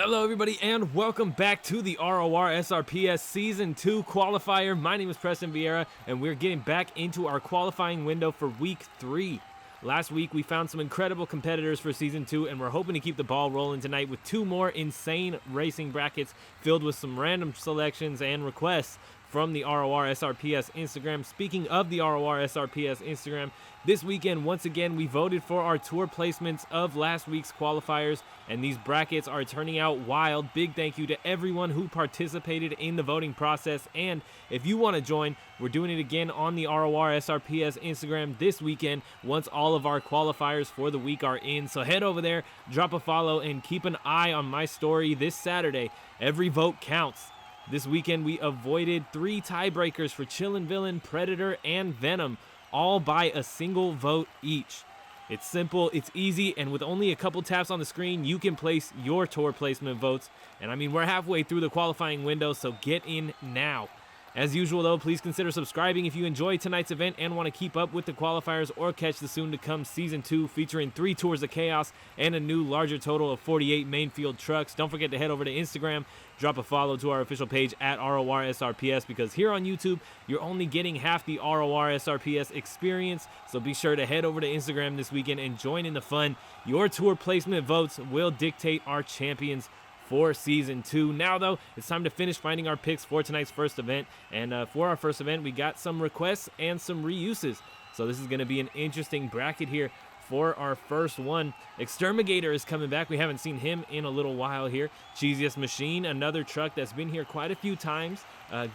Hello everybody and welcome back to the RORSRPS Season 2 Qualifier. My name is Preston Vieira and we're getting back into our qualifying window for Week 3. Last week we found some incredible competitors for Season 2 and we're hoping to keep the ball rolling tonight with 2 more insane racing brackets filled with some random selections and requests from the RORSRPS Instagram. Speaking of the RORSRPS Instagram, this weekend, once again, we voted for our tour placements of last week's qualifiers, and these brackets are turning out wild. Big thank you to everyone who participated in the voting process, and if you want to join, we're doing it again on the RORSRPS Instagram this weekend once all of our qualifiers for the week are in. So head over there, drop a follow, and keep an eye on my story this Saturday. Every vote counts. This weekend, we avoided 3 tiebreakers for Chillin' Villain, Predator, and Venom, all by a single vote each. It's simple, it's easy, and with only a couple taps on the screen, you can place your tour placement votes. And I mean, we're halfway through the qualifying window, so get in now. As usual though, please consider subscribing if you enjoyed tonight's event and want to keep up with the qualifiers or catch the soon-to-come Season 2 featuring 3 Tours of Chaos and a new larger total of 48 main field trucks. Don't forget to head over to Instagram, drop a follow to our official page at RORSRPS, because here on YouTube, you're only getting half the RORSRPS experience, so be sure to head over to Instagram this weekend and join in the fun. Your tour placement votes will dictate our champions for Season 2. Now though, it's time to finish finding our picks for tonight's first event, and for our first event we got some requests and some reuses, so this is going to be an interesting bracket here. For our first one, Exterminator is coming back. We haven't seen him in a little while here. Cheesiest Machine, another truck that's been here quite a few times,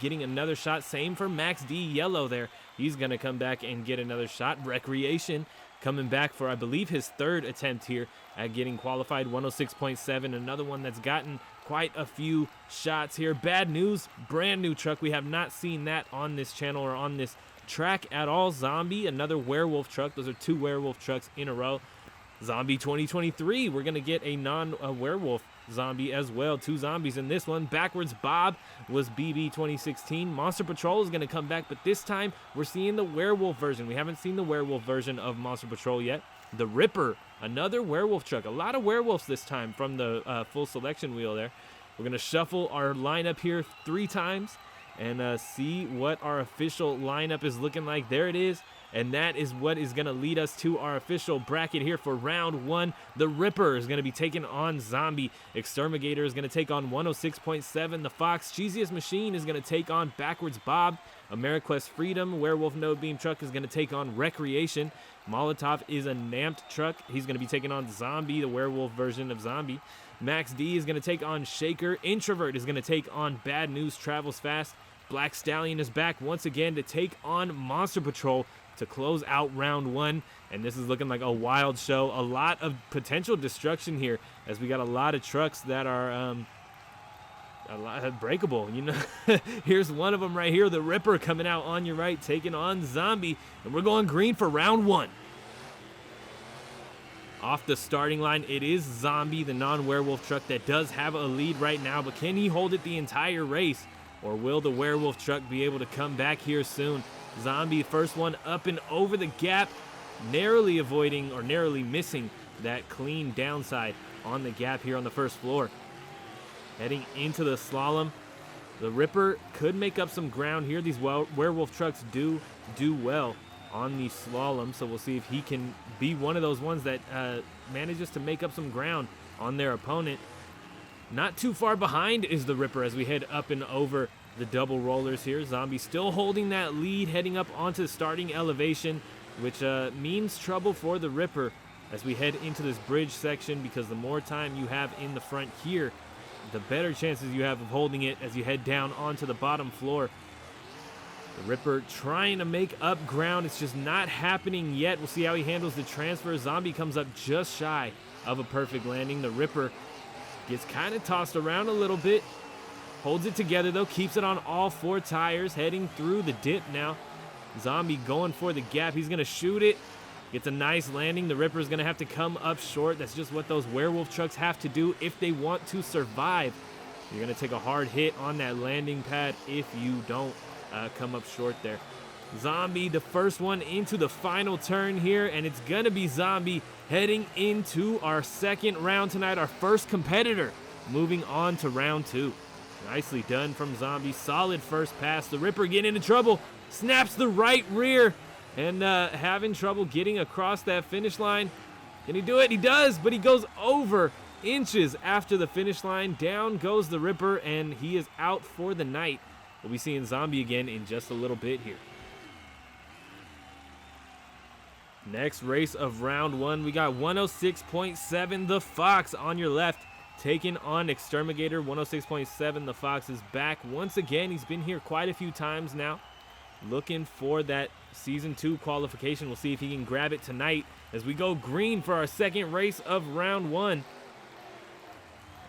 getting another shot. Same for Max D Yellow there. He's going to come back and get another shot. Recreation coming back for, I believe, his 3rd attempt here at getting qualified. 106.7, another one that's gotten quite a few shots here. Bad News, brand new truck. We have not seen that on this channel or on this track at all. Zombie, another werewolf truck. Those are 2 werewolf trucks in a row. Zombie 2023, we're going to get a non-werewolf zombie as well. 2 zombies in this one. Backwards Bob was BB 2016. Monster Patrol is going to come back, but this time we're seeing the werewolf version. We haven't seen the werewolf version of Monster Patrol yet. The Ripper, another werewolf truck. A lot of werewolves this time from the full selection wheel there. We're going to shuffle our lineup here 3 times and see what our official lineup is looking like. There it is. And that is what is going to lead us to our official bracket here for round 1. The Ripper is going to be taking on Zombie. Exterminator is going to take on 106.7. The Fox. Cheesiest Machine is going to take on Backwards Bob. AmeriQuest Freedom, Werewolf No Beam truck, is going to take on Recreation. Molotov is a Namped truck. He's going to be taking on Zombie, the werewolf version of Zombie. Max D is going to take on Shaker. Introvert is going to take on Bad News Travels Fast. Black Stallion is back once again to take on Monster Patrol to close out round 1, and this is looking like a wild show. A lot of potential destruction here, as we got a lot of trucks that are a lot breakable, you know. Here's one of them right here, the Ripper coming out on your right, taking on Zombie, and we're going green for round 1. Off the starting line, it is Zombie, the non-werewolf truck that does have a lead right now, but can he hold it the entire race, or will the werewolf truck be able to come back here soon? Zombie, first one up and over the gap, narrowly avoiding or narrowly missing that clean downside on the gap here on the first floor. Heading into the slalom, the Ripper could make up some ground here. These werewolf trucks do well on the slalom, so we'll see if he can be one of those ones that manages to make up some ground on their opponent. Not too far behind is the Ripper as we head up and over the double rollers here. Zombie still holding that lead, heading up onto the starting elevation, which means trouble for the Ripper as we head into this bridge section, because the more time you have in the front here, the better chances you have of holding it as you head down onto the bottom floor. The Ripper trying to make up ground. It's just not happening yet. We'll see how he handles the transfer. Zombie comes up just shy of a perfect landing. The Ripper gets kind of tossed around a little bit. Holds it together though, keeps it on all 4 tires, heading through the dip now. Zombie going for the gap. He's going to shoot it. Gets a nice landing. The Ripper's going to have to come up short. That's just what those werewolf trucks have to do if they want to survive. You're going to take a hard hit on that landing pad if you don't come up short there. Zombie, the first one into the final turn here, and it's going to be Zombie heading into our second round tonight, our first competitor moving on to round 2. Nicely done from Zombie. Solid first pass. The Ripper getting into trouble. Snaps the right rear and having trouble getting across that finish line. Can he do it? He does, but he goes over inches after the finish line. Down goes the Ripper, and he is out for the night. We'll be seeing Zombie again in just a little bit here. Next race of round 1, we got 106.7 the Fox on your left, taking on Exterminator. 106.7 the Fox is back once again. He's been here quite a few times now, looking for that Season 2 qualification. We'll see if he can grab it tonight as we go green for our second race of round 1.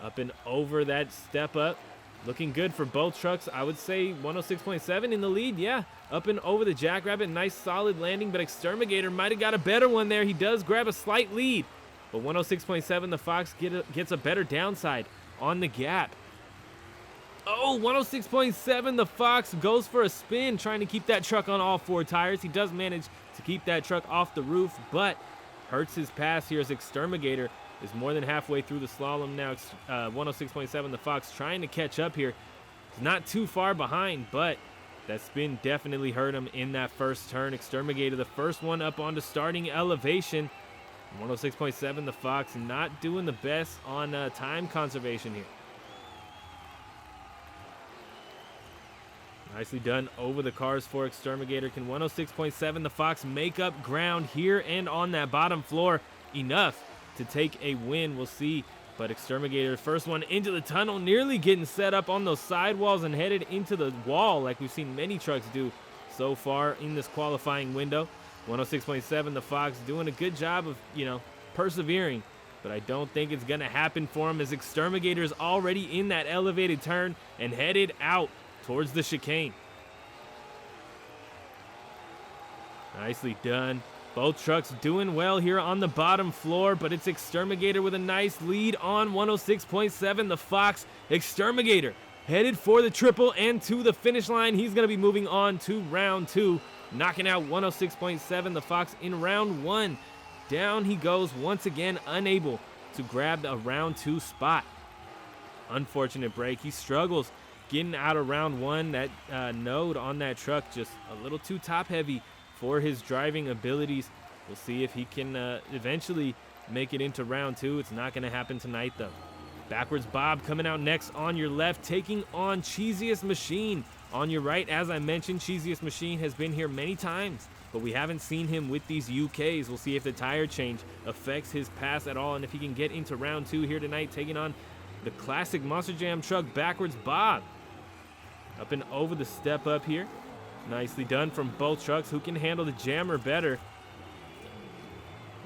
Up and over that step up. Looking good for both trucks. I would say 106.7 in the lead. Yeah, up and over the Jackrabbit. Nice solid landing, but Exterminator might have got a better one there. He does grab a slight lead, but 106.7 the Fox gets a better downside on the gap. Oh, 106.7 the Fox goes for a spin, trying to keep that truck on all 4 tires. He does manage to keep that truck off the roof, but hurts his pass here as Exterminator is more than halfway through the slalom now. 106.7 the Fox trying to catch up here. He's not too far behind, but that spin definitely hurt him in that first turn. Exterminator, the first one up onto starting elevation. 106.7 the Fox not doing the best on time conservation here. Nicely done over the cars for Exterminator. Can 106.7 the Fox make up ground here and on that bottom floor enough to take a win? We'll see. But Exterminator, first one into the tunnel, nearly getting set up on those sidewalls and headed into the wall like we've seen many trucks do so far in this qualifying window. 106.7 the Fox doing a good job of, persevering, but I don't think it's going to happen for him as Exterminator is already in that elevated turn and headed out towards the chicane. Nicely done. Both trucks doing well here on the bottom floor, but it's Exterminator with a nice lead on 106.7 the Fox. Exterminator headed for the triple and to the finish line. He's going to be moving on to round 2, knocking out 106.7 the Fox in round 1. Down he goes once again, unable to grab a round 2 spot. Unfortunate break. He struggles getting out of round 1. That node on that truck just a little too top heavy for his driving abilities. We'll see if he can eventually make it into round 2. It's not going to happen tonight though. Backwards Bob coming out next on your left, taking on Cheesiest Machine on your right. As I mentioned, Cheesiest Machine has been here many times, but we haven't seen him with these UKs. We'll see if the tire change affects his pass at all and if he can get into round 2 here tonight, taking on the classic Monster Jam truck, Backwards Bob. Up and over the step up here. Nicely done from both trucks. Who can handle the jammer better?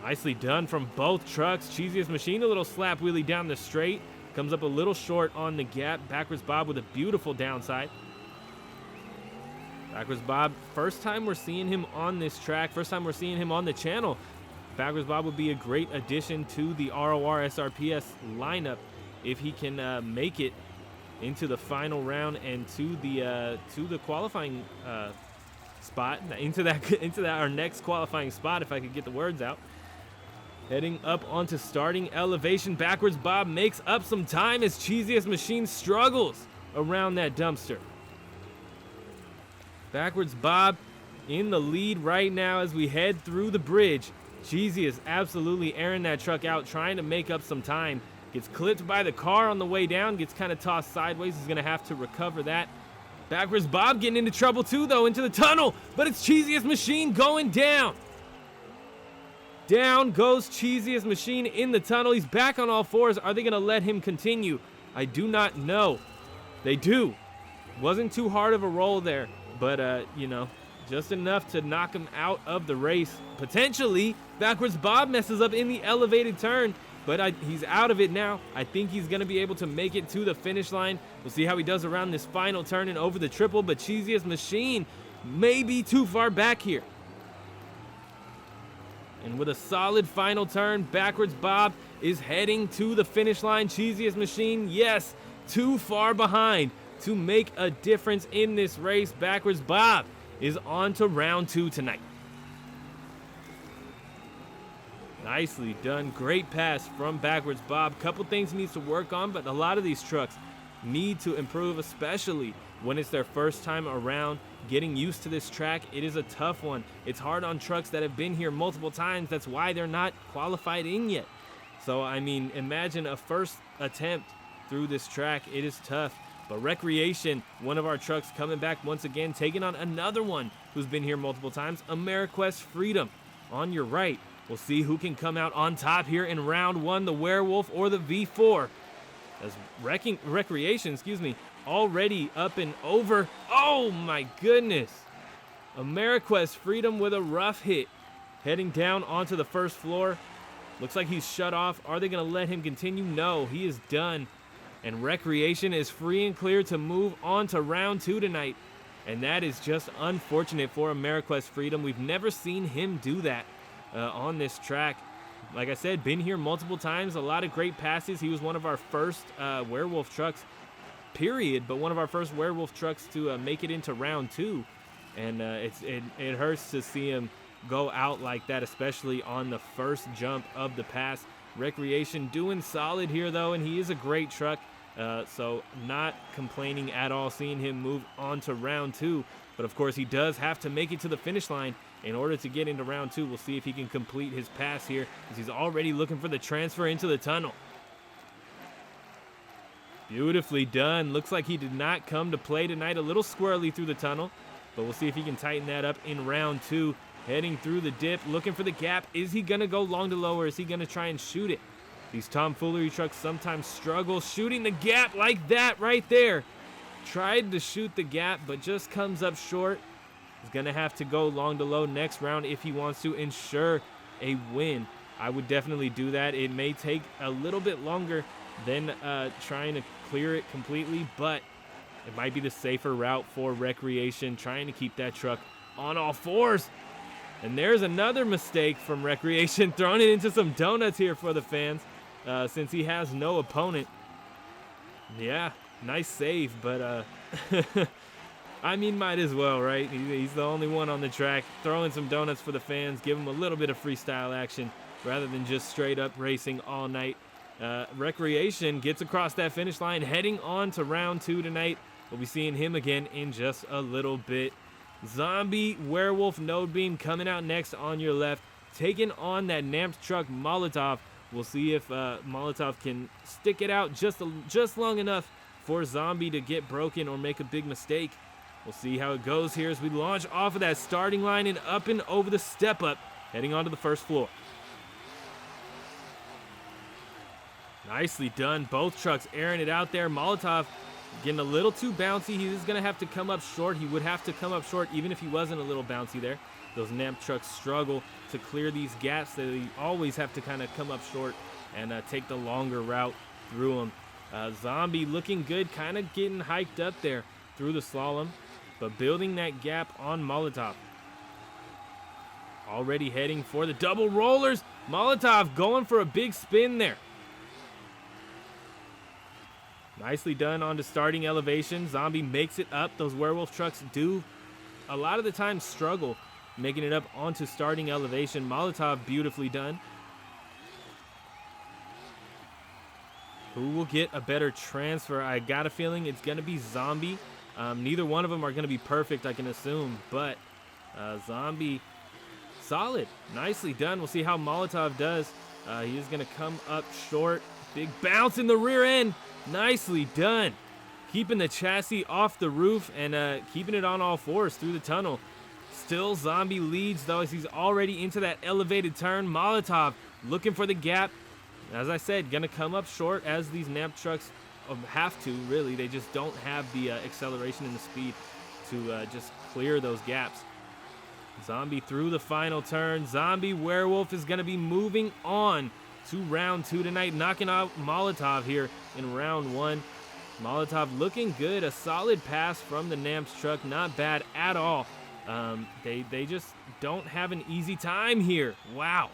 Nicely done from both trucks. Cheesiest Machine, a little slap wheelie down the straight. Comes up a little short on the gap. Backwards Bob with a beautiful downside. Backwards Bob, first time we're seeing him on this track. First time we're seeing him on the channel. Backwards Bob would be a great addition to the RORSRPS lineup if he can make it into the final round and to the qualifying spot, into that our next qualifying spot, if I could get the words out. Heading up onto starting elevation. Backwards Bob makes up some time as Cheesiest Machine struggles around that dumpster. Backwards Bob in the lead right now as we head through the bridge. Cheesiest absolutely airing that truck out, trying to make up some time. Gets clipped by the car on the way down, gets kind of tossed sideways. He's going to have to recover that. Backwards Bob getting into trouble too, though, into the tunnel, but it's Cheesiest Machine going down. Down goes Cheesiest Machine in the tunnel. He's back on all fours. Are they going to let him continue? I do not know. They do. Wasn't too hard of a roll there, but, just enough to knock him out of the race. Potentially, Backwards Bob messes up in the elevated turn, but he's out of it now. I think he's going to be able to make it to the finish line. We'll see how he does around this final turn and over the triple, but Cheesiest Machine may be too far back here. And with a solid final turn, Backwards Bob is heading to the finish line. Cheesiest Machine, yes, too far behind to make a difference in this race. Backwards Bob is on to round 2 tonight. Nicely done. Great pass from backwards Bob. Couple things he needs to work on, but a lot of these trucks need to improve, especially when it's their first time around. Getting used to this track, it is a tough one. It's hard on trucks that have been here multiple times. That's why they're not qualified in yet. So, I mean, imagine a first attempt through this track. It is tough. But Recreation, one of our trucks coming back once again, taking on another one who's been here multiple times, Ameriquest Freedom on your right. We'll see who can come out on top here in round one, the Werewolf or the V4. As Recreation, already up and over. Oh my goodness. Ameriquest Freedom with a rough hit. Heading down onto the first floor. Looks like he's shut off. Are they going to let him continue? No, he is done. And Recreation is free and clear to move on to round two tonight. And that is just unfortunate for Ameriquest Freedom. We've never seen him do that on this track. Like I said, been here multiple times, a lot of great passes. He was one of our first Werewolf trucks, period, but one of our first Werewolf trucks to make it into round two. And it hurts to see him go out like that, especially on the first jump of the pass. Recreation doing solid here, though, and he is a great truck. So not complaining at all seeing him move on to round two. But, of course, he does have to make it to the finish line in order to get into round two. We'll see if he can complete his pass here, as he's already looking for the transfer into the tunnel. Beautifully done. Looks like he did not come to play tonight. A little squirrely through the tunnel, but we'll see if he can tighten that up in round two. Heading through the dip, looking for the gap. Is he going to go long to low, or is he going to try and shoot it? These tomfoolery trucks sometimes struggle shooting the gap like that right there. Tried to shoot the gap, but just comes up short. He's going to have to go long to low next round if he wants to ensure a win. I would definitely do that. It may take a little bit longer than trying to clear it completely, but it might be the safer route for Recreation, trying to keep that truck on all fours. And there's another mistake from Recreation, throwing it into some donuts here for the fans, since he has no opponent. Yeah, nice save, but I mean, might as well, right? He's the only one on the track, throwing some donuts for the fans, give him a little bit of freestyle action rather than just straight up racing all night. Recreation gets across that finish line, heading on to round two tonight. We'll be seeing him again in just a little bit. Zombie Werewolf Node Beam coming out next on your left, taking on that Namped truck Molotov. We'll see if Molotov can stick it out just long enough for Zombie to get broken or make a big mistake. We'll see how it goes here as we launch off of that starting line and up and over the step up, heading onto the first floor. Nicely done. Both trucks airing it out there. Molotov getting a little too bouncy. He is going to have to come up short. He would have to come up short even if he wasn't a little bouncy there. Those Namp trucks struggle to clear these gaps. They always have to kind of come up short and take the longer route through them. Zombie looking good, kind of getting hiked up there through the slalom, but building that gap on Molotov. Already heading for the double rollers. Molotov going for a big spin there. Nicely done on the starting elevation. Zombie makes it up. Those Werewolf trucks do a lot of the time struggle making it up onto starting elevation. Molotov beautifully done. Who will get a better transfer? I got a feeling it's going to be Zombie. Neither one of them are going to be perfect, I can assume, but Zombie, solid. Nicely done. We'll see how Molotov does. He is going to come up short. Big bounce in the rear end. Nicely done. Keeping the chassis off the roof and keeping it on all fours through the tunnel. Still Zombie leads, though, as he's already into that elevated turn. Molotov looking for the gap. As I said, going to come up short, as these Namp trucks have to, really. They just don't have the acceleration and the speed to just clear those gaps. Zombie through the final turn. Zombie Werewolf is going to be moving on to round two tonight, knocking out Molotov here in round one. Molotov looking good. A solid pass from the Namps truck. Not bad at all. They just don't have an easy time here. Wow.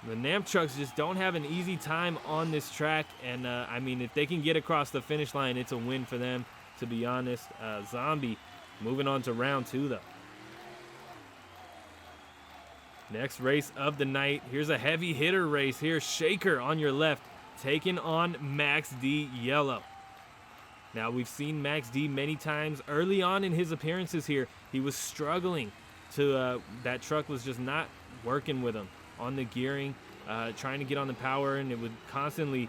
The Namp trucks just don't have an easy time on this track. And, I mean, if they can get across the finish line, it's a win for them, to be honest. Zombie moving on to round two, though. Next race of the night. Here's a heavy hitter race here. Shaker on your left, taking on Max D Yellow. Now, we've seen Max D many times early on in his appearances here. He was struggling to, that truck was just not working with him on the gearing, trying to get on the power, and it would constantly,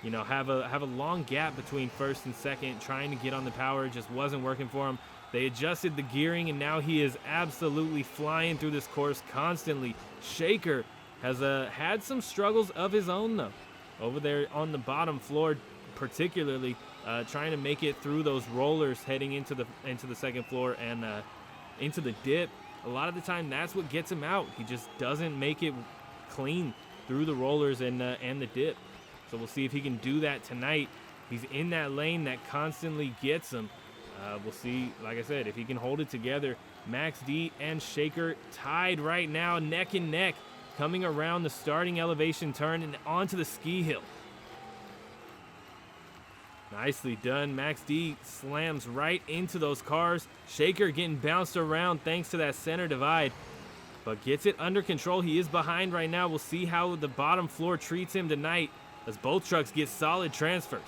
you know, have a long gap between first and second, trying to get on the power. It just wasn't working for him. They adjusted the gearing, and now he is absolutely flying through this course constantly. Shaker has had some struggles of his own, though, over there on the bottom floor, particularly trying to make it through those rollers heading into the second floor and into the dip. A lot of the time, that's what gets him out. He just doesn't make it clean through the rollers and the dip. So we'll see if he can do that tonight. He's in that lane that constantly gets him. We'll see, like I said, if he can hold it together. Max D and Shaker tied right now, neck and neck, coming around the starting elevation turn and onto the ski hill. Nicely done. Max D slams right into those cars. Shaker getting bounced around thanks to that center divide, but gets it under control. He is behind right now. We'll see how the bottom floor treats him tonight as both trucks get solid transfers.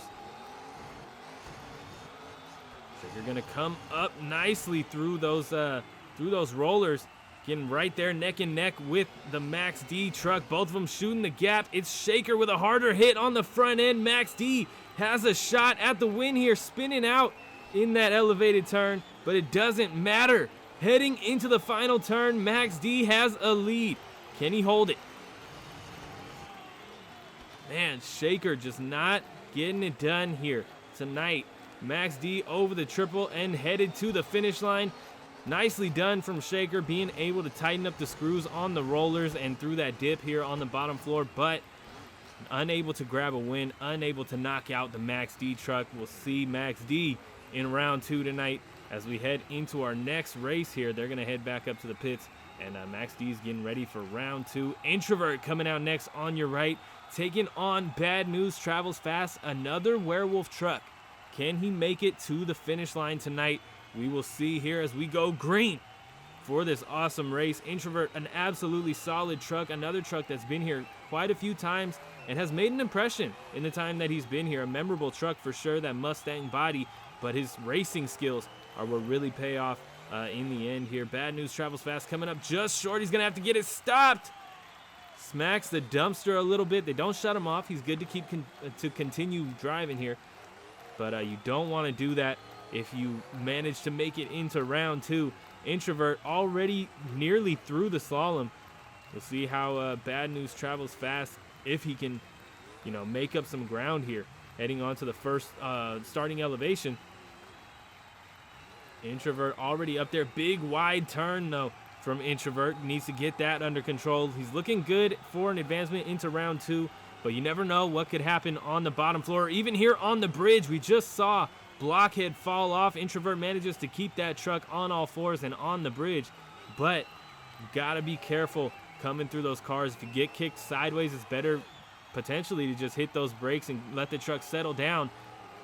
Shaker gonna come up nicely through those rollers, getting right there neck and neck with the Max D truck. Both of them shooting the gap. It's Shaker with a harder hit on the front end. Max D has a shot at the win here, spinning out in that elevated turn, but it doesn't matter. Heading into the final turn, Max D has a lead. Can he hold it? Man, Shaker just not getting it done here tonight. Max D over the triple and headed to the finish line. Nicely done from Shaker, being able to tighten up the screws on the rollers and through that dip here on the bottom floor, but unable to grab a win, unable to knock out the Max D truck. We'll see Max D in round 2 tonight as we head into our next race here. They're going to head back up to the pits, and Max D is getting ready for round 2. Introvert coming out next on your right, taking on Bad News Travels Fast, another werewolf truck. Can he make it to the finish line tonight? We will see here as we go green for this awesome race. Introvert, an absolutely solid truck, another truck that's been here quite a few times and has made an impression in the time that he's been here. A memorable truck for sure, that Mustang body, but his racing skills are what really pay off in the end here. Bad News Travels Fast coming up just short. He's going to have to get it stopped. Smacks the dumpster a little bit. They don't shut him off. He's good to keep to continue driving here, but you don't want to do that if you manage to make it into round 2. Introvert already nearly through the slalom. We'll see how Bad News Travels Fast, if he can, you know, make up some ground here, heading on to the first starting elevation. Introvert already up there. Big wide turn, though, from Introvert. Needs to get that under control. He's looking good for an advancement into round 2, but you never know what could happen on the bottom floor. Even here on the bridge, we just saw Blockhead fall off. Introvert manages to keep that truck on all fours and on the bridge, but you gotta be careful coming through those cars. If you get kicked sideways, it's better potentially to just hit those brakes and let the truck settle down.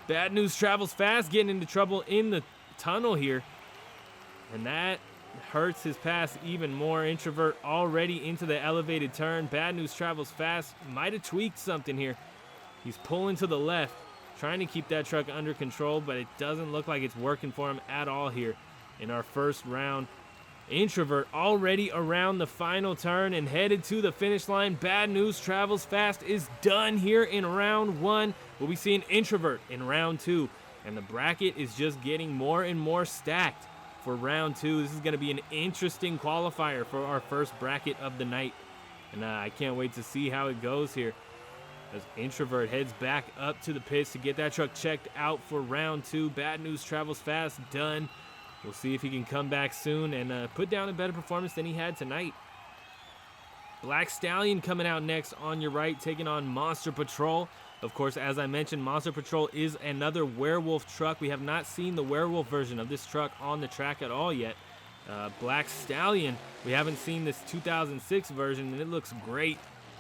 Bad News Travels Fast getting into trouble in the tunnel here, and that hurts his pass even more. Introvert already into the elevated turn. Bad News Travels Fast might have tweaked something here. He's pulling to the left, trying to keep that truck under control, but it doesn't look like it's working for him at all here in our first round. Introvert already around the final turn and headed to the finish line. Bad News Travels Fast is done here in round 1. We'll be seeing Introvert in round 2, and the bracket is just getting more and more stacked for round 2. This is going to be an interesting qualifier for our first bracket of the night, and I can't wait to see how it goes here as Introvert heads back up to the pits to get that truck checked out for round 2. Bad News Travels Fast done. We'll see if he can come back soon and put down a better performance than he had tonight. Black Stallion coming out next on your right, taking on Monster Patrol. Of course, as I mentioned, Monster Patrol is another werewolf truck. We have not seen the werewolf version of this truck on the track at all yet. Black Stallion, we haven't seen this 2006 version, and it looks great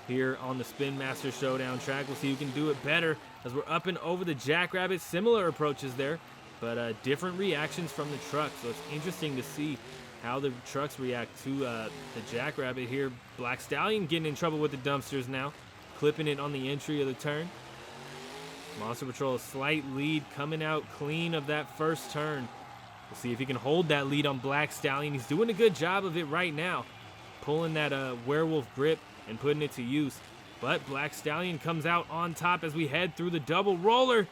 here on the Spin Master Showdown track. We'll see who can do it better as we're up and over the Jackrabbit. Similar approaches there, but different reactions from the truck. So it's interesting to see how the trucks react to the Jackrabbit here. Black Stallion getting in trouble with the dumpsters now, clipping it on the entry of the turn. Monster Patrol a slight lead, coming out clean of that first turn. We'll see if he can hold that lead on Black Stallion. He's doing a good job of it right now, pulling that werewolf grip and putting it to use. But Black Stallion comes out on top as we head through the double roller.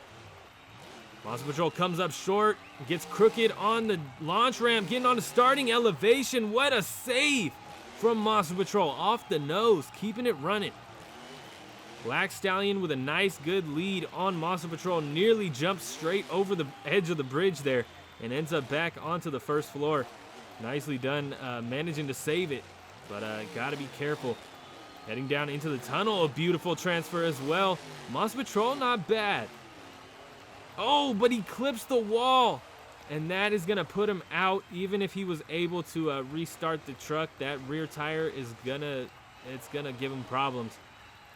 Monster Patrol comes up short, gets crooked on the launch ramp, getting on the starting elevation. What a save from Monster Patrol off the nose, keeping it running. Black Stallion with a nice good lead on Monster Patrol, nearly jumps straight over the edge of the bridge there and ends up back onto the first floor. Nicely done, managing to save it, but gotta be careful. Heading down into the tunnel, a beautiful transfer as well. Monster Patrol not bad. Oh, but he clips the wall, and that is gonna put him out. Even if he was able to restart the truck, that rear tire is gonna give him problems,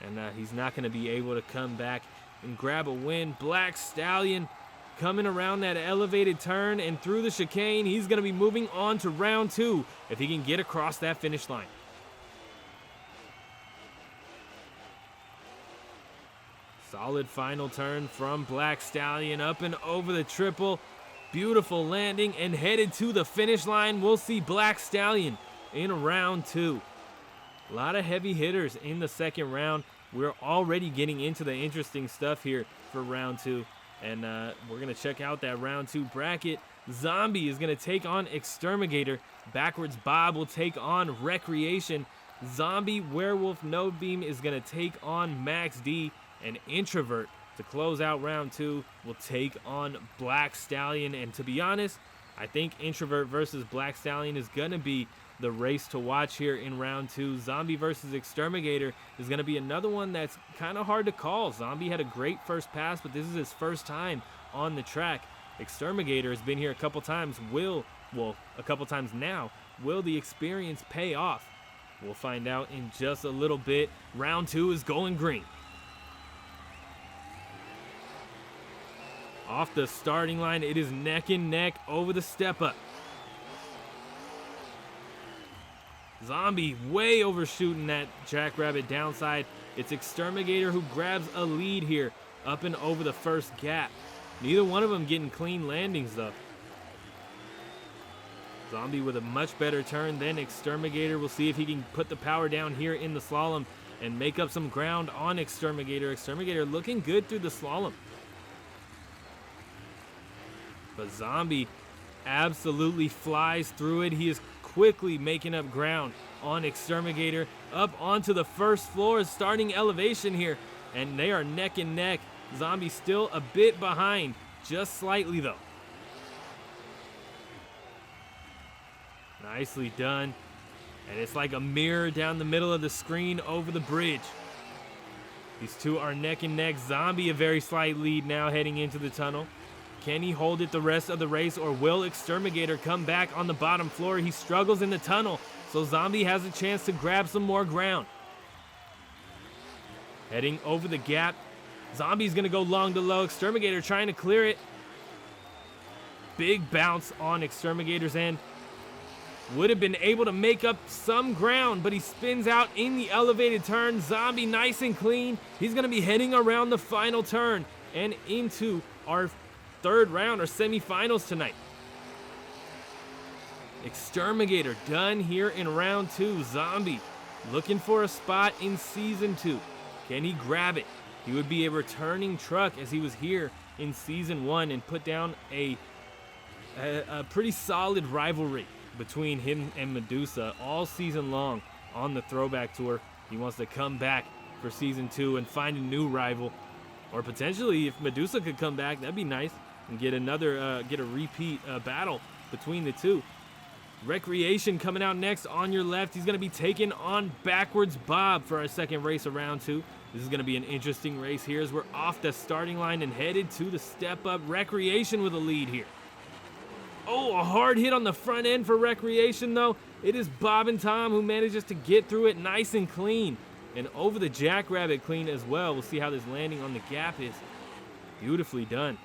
and he's not gonna be able to come back and grab a win. Black Stallion coming around that elevated turn and through the chicane. He's gonna be moving on to round 2 if he can get across that finish line. Solid final turn from Black Stallion, up and over the triple. Beautiful landing and headed to the finish line. We'll see Black Stallion in round 2. A lot of heavy hitters in the second round. We're already getting into the interesting stuff here for round 2. And we're going to check out that round 2 bracket. Zombie is going to take on Exterminator. Backwards Bob will take on Recreation. Zombie Werewolf No Beam is going to take on Max D. And Introvert, to close out round 2, will take on Black Stallion. And to be honest, I think Introvert versus Black Stallion is going to be the race to watch here in round 2. Zombie versus Exterminator is going to be another one that's kind of hard to call. Zombie had a great first pass, but this is his first time on the track. Exterminator has been here a couple times. A couple times now. Will the experience pay off? We'll find out in just a little bit. Round 2 is going green. Off the starting line, it is neck and neck over the step up. Zombie way overshooting that Jackrabbit downside. It's Exterminator who grabs a lead here up and over the first gap. Neither one of them getting clean landings though. Zombie with a much better turn than Exterminator. We'll see if he can put the power down here in the slalom and make up some ground on Exterminator. Exterminator looking good through the slalom. But Zombie absolutely flies through it. He is quickly making up ground on Exterminator. Up onto the first floor, starting elevation here. And they are neck and neck. Zombie still a bit behind, just slightly though. Nicely done. And it's like a mirror down the middle of the screen over the bridge. These two are neck and neck. Zombie a very slight lead now heading into the tunnel. Can he hold it the rest of the race, or will Exterminator come back on the bottom floor? He struggles in the tunnel, so Zombie has a chance to grab some more ground. Heading over the gap. Zombie's going to go long to low. Exterminator trying to clear it. Big bounce on Exterminator's end. Would have been able to make up some ground, but he spins out in the elevated turn. Zombie nice and clean. He's going to be heading around the final turn and into our third round or semifinals tonight. Exterminator done here in round 2. Zombie looking for a spot in season 2. Can he grab it? He would be a returning truck as he was here in season 1 and put down a pretty solid rivalry between him and Medusa all season long on the Throwback Tour. He wants to come back for season 2 and find a new rival, or potentially if Medusa could come back, that'd be nice, and get a repeat battle between the two. Recreation coming out next on your left. He's going to be taking on Backwards Bob for our second race of round 2. This is going to be an interesting race here as we're off the starting line and headed to the step up. Recreation with a lead here. Oh, a hard hit on the front end for Recreation though. It is Bob and Tom who manages to get through it nice and clean. And over the Jackrabbit clean as well. We'll see how this landing on the gap is. Beautifully done.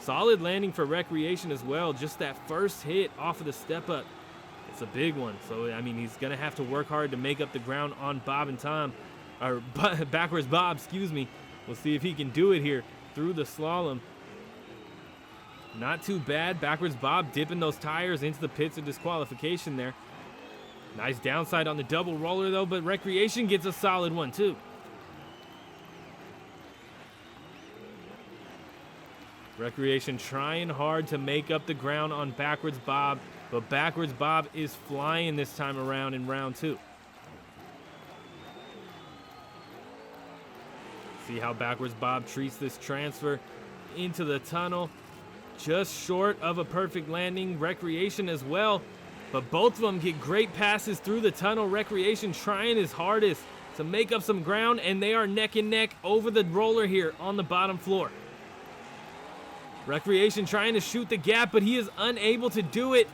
Solid landing for Recreation as well. Just that first hit off of the step up. It That's a big one. So, I mean, he's going to have to work hard to make up the ground on Bob and Tom. Or Backwards Bob, excuse me. We'll see if he can do it here through the slalom. Not too bad. Backwards Bob dipping those tires into the pits of disqualification there. Nice downside on the double roller, though, but Recreation gets a solid one, too. Recreation trying hard to make up the ground on Backwards Bob, but Backwards Bob is flying this time around in round 2. See how Backwards Bob treats this transfer into the tunnel. Just short of a perfect landing. Recreation as well, but both of them get great passes through the tunnel. Recreation trying his hardest to make up some ground, and they are neck and neck over the roller here on the bottom floor. Recreation trying to shoot the gap, but he is unable to do it.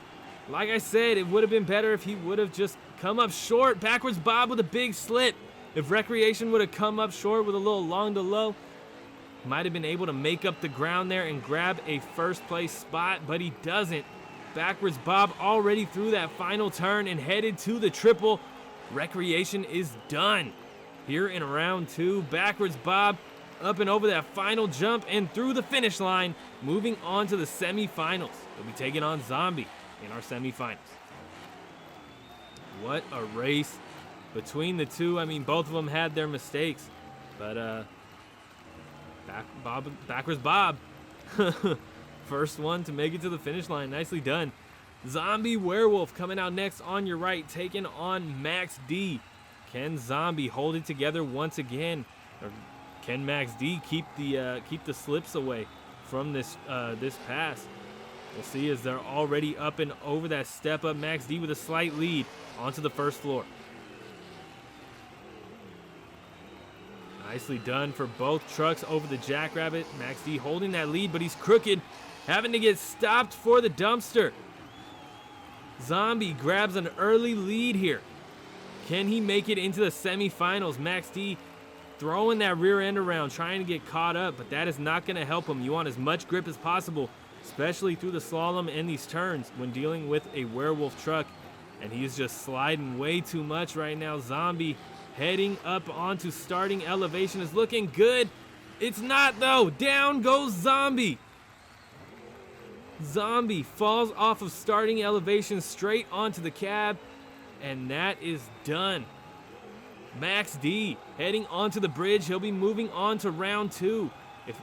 Like I said, it would have been better if he would have just come up short. Backwards Bob with a big slip. If Recreation would have come up short with a little long to low, might have been able to make up the ground there and grab a first place spot, but he doesn't. Backwards Bob already through that final turn and headed to the triple. Recreation is done. Here in round 2, Backwards Bob up and over that final jump and through the finish line, moving on to the semifinals. He'll be taking on Zombie in our semifinals. What a race between the two. I mean, both of them had their mistakes, but Backwards Bob, first one to make it to the finish line. Nicely done. Zombie Werewolf coming out next on your right, taking on Max D. Can Zombie hold it together once again, or can Max D keep the slips away from this pass? We'll see, as they're already up and over that step up. Max D with a slight lead onto the first floor. Nicely done for both trucks over the Jackrabbit. Max D holding that lead, but he's crooked, having to get stopped for the dumpster. Zombie grabs an early lead here. Can he make it into the semifinals? Max D throwing that rear end around, trying to get caught up, but that is not going to help him. You want as much grip as possible, especially through the slalom and these turns when dealing with a Werewolf truck, and he's just sliding way too much right now. Zombie heading up onto starting elevation is looking good. It's not, though. Down goes Zombie. Zombie falls off of starting elevation straight onto the cab, and that is done. Max D heading onto the bridge. He'll be moving on to round 2,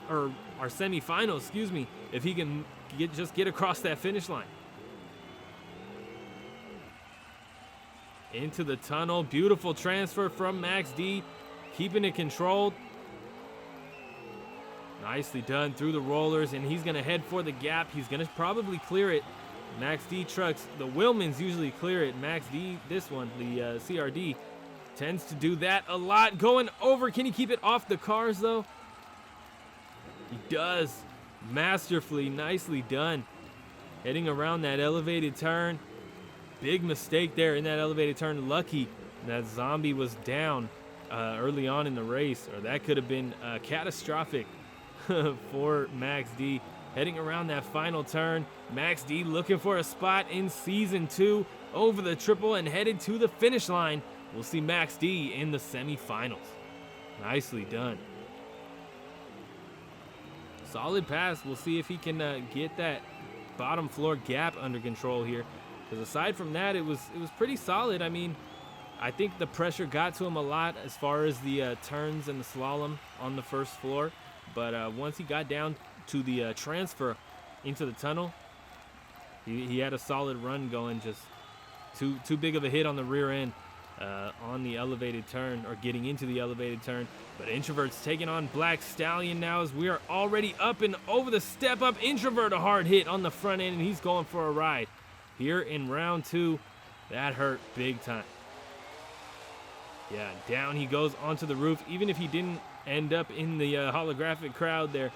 or our semifinals, excuse me, if he can get across that finish line. Into the tunnel. Beautiful transfer from Max D, keeping it controlled. Nicely done through the rollers, and he's going to head for the gap. He's going to probably clear it. Max D trucks, the Wilmans usually clear it. Max D, this one, the CRD, tends to do that a lot. Going over. Can he keep it off the cars, though? He does. Masterfully. Nicely done. Heading around that elevated turn. Big mistake there in that elevated turn. Lucky that Zombie was down early on in the race, or that could have been catastrophic for Max D. Heading around that final turn. Max D looking for a spot in Season 2 over the triple and headed to the finish line. We'll see Max D in the semifinals. Nicely done. Solid pass. We'll see if he can get that bottom floor gap under control here. Because aside from that, it was pretty solid. I mean, I think the pressure got to him a lot as far as the turns and the slalom on the first floor. But once he got down to the transfer into the tunnel, he had a solid run going. Just too big of a hit on the rear end on the elevated turn, or getting into the elevated turn. But Introvert's taking on Black Stallion now, as we are already up and over the step up. Introvert a hard hit on the front end, and he's going for a ride. Here in round 2, that hurt big time. Yeah, down he goes onto the roof. Even if he didn't end up in the holographic crowd there,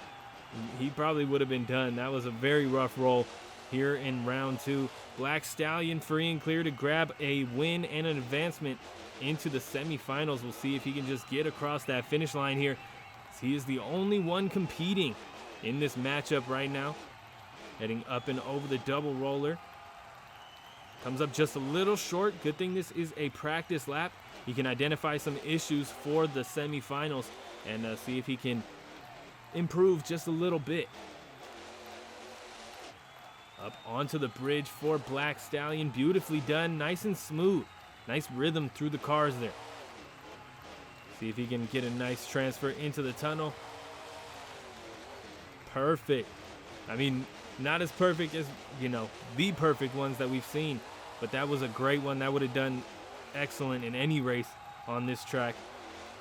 he probably would have been done. That was a very rough roll here in round 2. Black Stallion free and clear to grab a win and an advancement into the semifinals. We'll see if he can just get across that finish line here. He is the only one competing in this matchup right now. Heading up and over the double roller. Comes up just a little short. Good thing this is a practice lap. He can identify some issues for the semifinals and see if he can improve just a little bit. Up onto the bridge for Black Stallion. Beautifully done. Nice and smooth. Nice rhythm through the cars there. See if he can get a nice transfer into the tunnel. Perfect. I mean, not as perfect as, you know, the perfect ones that we've seen, but that was a great one. That would have done excellent in any race on this track.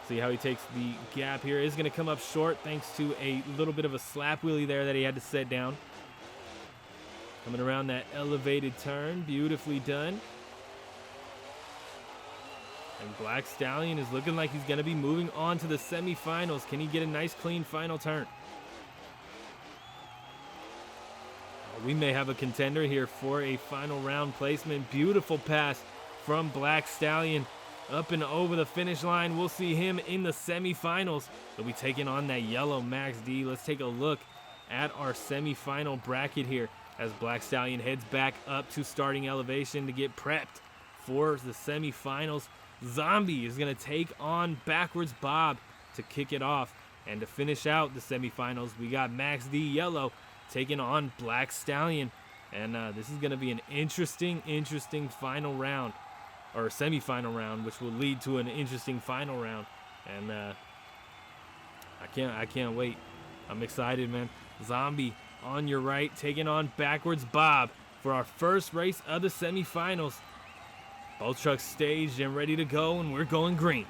See how he takes the gap here. Is going to come up short thanks to a little bit of a slap wheelie there that he had to set down. Coming around that elevated turn. Beautifully done. And Black Stallion is looking like he's going to be moving on to the semifinals. Can he get a nice clean final turn? We may have a contender here for a final round placement. Beautiful pass from Black Stallion up and over the finish line. We'll see him in the semifinals. He'll be taking on that yellow Max D. Let's take a look at our semifinal bracket here as Black Stallion heads back up to starting elevation to get prepped for the semifinals. Zombie is going to take on Backwards Bob to kick it off. And to finish out the semifinals, we got Max D Yellow taking on Black Stallion. And this is going to be an interesting final round, or semifinal round, which will lead to an interesting final round. And I can't wait. I'm excited, man. Zombie on your right taking on Backwards Bob for our first race of the semifinals. Both trucks staged and ready to go, and we're going green.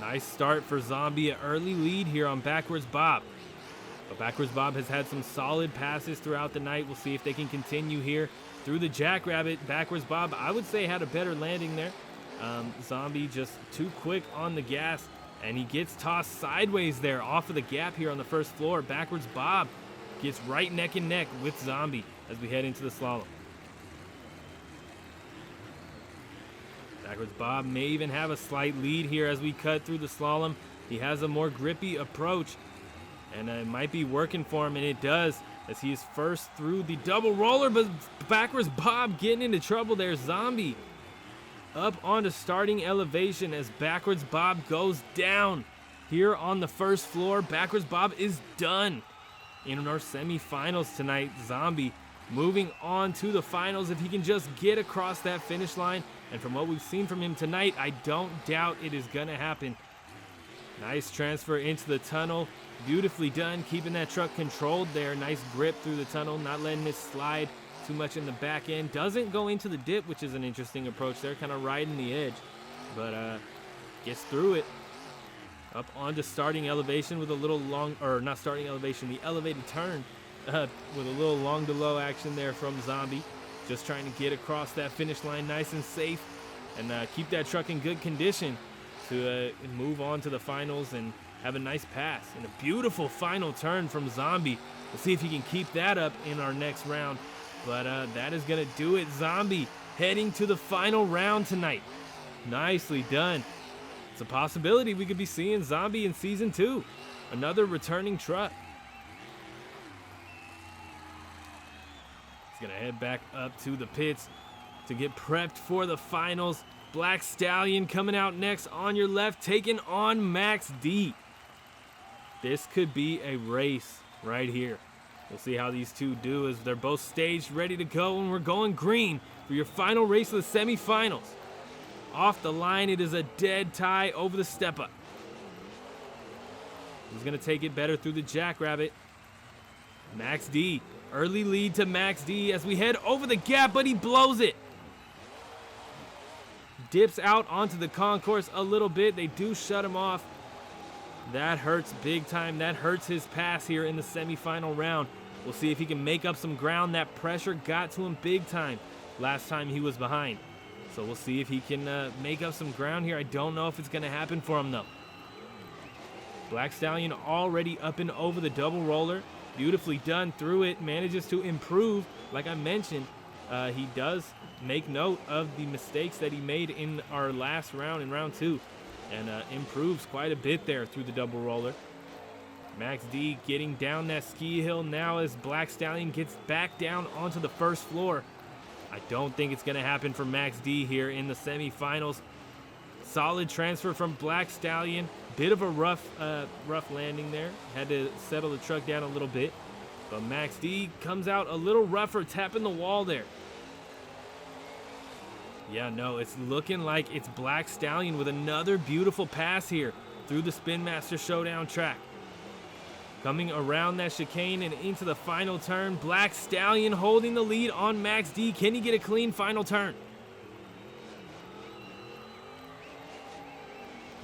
Nice start for Zombie, an early lead here on Backwards Bob. But Backwards Bob has had some solid passes throughout the night. We'll see if they can continue here through the Jackrabbit. Backwards Bob, I would say, had a better landing there. Zombie just too quick on the gas, and he gets tossed sideways there off of the gap here on the first floor. Backwards Bob gets right neck and neck with Zombie as we head into the slalom. Backwards Bob may even have a slight lead here as we cut through the slalom. He has a more grippy approach, and it might be working for him, and it does as he is first through the double roller, but Backwards Bob getting into trouble there. Zombie up onto starting elevation as Backwards Bob goes down here on the first floor. Backwards Bob is done in our semifinals tonight. Zombie moving on to the finals if he can just get across that finish line. And from what we've seen from him tonight, I don't doubt it is going to happen. Nice transfer into the tunnel. Beautifully done, keeping that truck controlled there. Nice grip through the tunnel, not letting it slide too much in the back end. Doesn't go into the dip, which is an interesting approach there, kind of riding the edge. But gets through it. Up onto starting elevation with a little long, or not starting elevation, the elevated turn with a little long to low action there from Zombie. Just trying to get across that finish line nice and safe and keep that truck in good condition to move on to the finals and have a nice pass. And a beautiful final turn from Zombie. We'll see if he can keep that up in our next round. But that is going to do it. Zombie heading to the final round tonight. Nicely done. It's a possibility we could be seeing Zombie in Season 2. Another returning truck. He's going to head back up to the pits to get prepped for the finals. Black Stallion coming out next on your left, taking on Max D. This could be a race right here. We'll see how these two do as they're both staged, ready to go, and we're going green for your final race of the semifinals. Off the line, it is a dead tie over the step-up. He's going to take it better through the Jackrabbit. Max D, early lead to Max D as we head over the gap, but he blows it. Dips out onto the concourse a little bit. They do shut him off. That hurts big time. That hurts his pass here in the semifinal round. We'll see if he can make up some ground. That pressure got to him big time last time he was behind. So we'll see if he can make up some ground here. I don't know if it's going to happen for him, though. Black Stallion already up and over the double roller. Beautifully done through it. Manages to improve. Like I mentioned, he does make note of the mistakes that he made in our last round, in round 2. And improves quite a bit there through the double roller. Max D getting down that ski hill now as Black Stallion gets back down onto the first floor. I don't think it's going to happen for Max D here in the semifinals. Solid transfer from Black Stallion. Bit of a rough landing there. Had to settle the truck down a little bit. But Max D comes out a little rougher, tapping the wall there. Yeah, no, it's looking like it's Black Stallion with another beautiful pass here through the Spin Master Showdown track. Coming around that chicane and into the final turn, Black Stallion holding the lead on Max D. Can he get a clean final turn?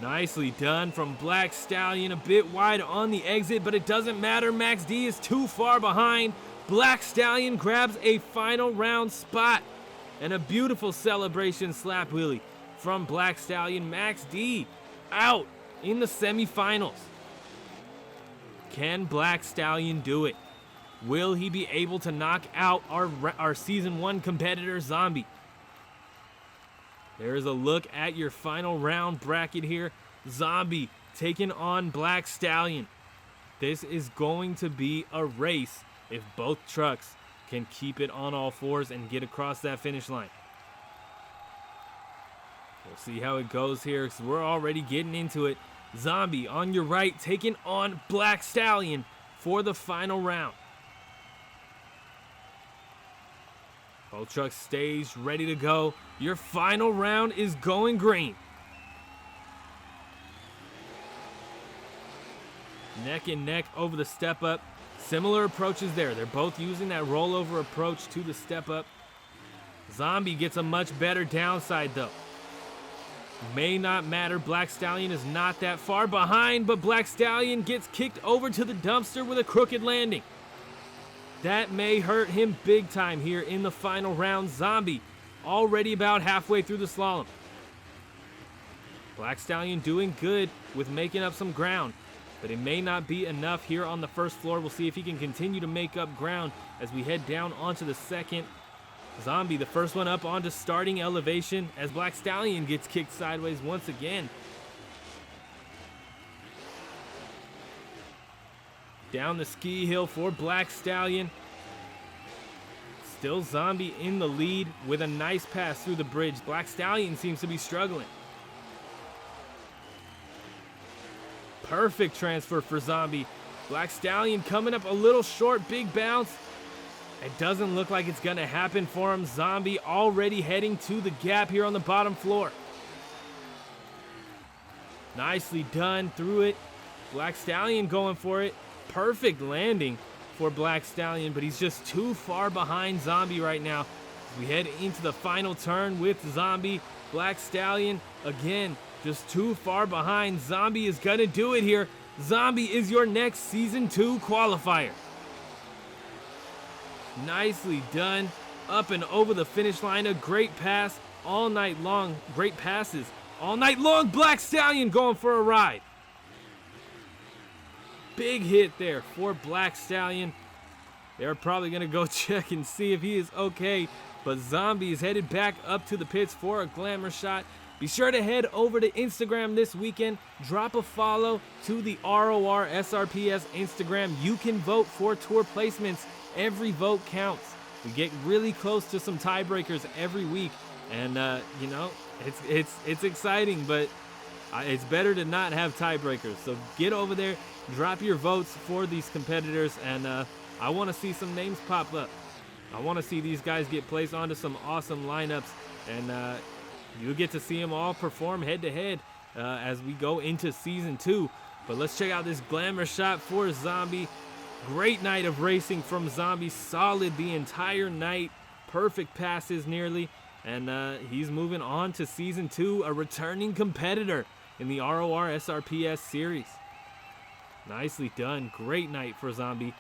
Nicely done from Black Stallion, a bit wide on the exit, but it doesn't matter. Max D is too far behind. Black Stallion grabs a final round spot and a beautiful celebration slap wheelie from Black Stallion. Max D out in the semifinals. Can Black Stallion do it? Will he be able to knock out our Season 1 competitor, Zombie? There's a look at your final round bracket here. Zombie taking on Black Stallion. This is going to be a race if both trucks can keep it on all fours and get across that finish line. We'll see how it goes here because we're already getting into it. Zombie on your right taking on Black Stallion for the final round. Both trucks staged, ready to go. Your final round is going green. Neck and neck over the step up. Similar approaches there. They're both using that rollover approach to the step up. Zombie gets a much better downside though. May not matter. Black Stallion is not that far behind, but Black Stallion gets kicked over to the dumpster with a crooked landing. That may hurt him big time here in the final round. Zombie already about halfway through the slalom. Black Stallion doing good with making up some ground, but it may not be enough here on the first floor. We'll see if he can continue to make up ground as we head down onto the second. Zombie, the first one up onto starting elevation as Black Stallion gets kicked sideways once again. Down the ski hill for Black Stallion. Still Zombie in the lead with a nice pass through the bridge. Black Stallion seems to be struggling. Perfect transfer for Zombie. Black Stallion coming up a little short, big bounce. It doesn't look like it's gonna happen for him. Zombie already heading to the gap here on the bottom floor. Nicely done through it. Black Stallion going for it. Perfect landing for Black Stallion, but he's just too far behind Zombie right now. We head into the final turn with Zombie. Black Stallion, again, just too far behind. Zombie is gonna do it here. Zombie is your next Season 2 qualifier. Nicely done. Up and over the finish line. A great pass all night long. Great passes all night long. Black Stallion going for a ride. Big hit there for Black Stallion. They're probably going to go check and see if he is okay. But Zombie is headed back up to the pits for a glamour shot. Be sure to head over to Instagram this weekend. Drop a follow to the RORSRPS Instagram. You can vote for tour placements. Every vote counts. We get really close to some tiebreakers every week, and you know, it's exciting, but it's better to not have tiebreakers. So get over there, drop your votes for these competitors, and I want to see some names pop up. I want to see these guys get placed onto some awesome lineups, and you'll get to see them all perform head to head as we go into Season 2. But let's check out this glamour shot for Zombie. Great night of racing from Zombie. Solid the entire night. Perfect passes nearly. And he's moving on to Season 2, a returning competitor in the RORSRPS series. Nicely done. Great night for Zombie.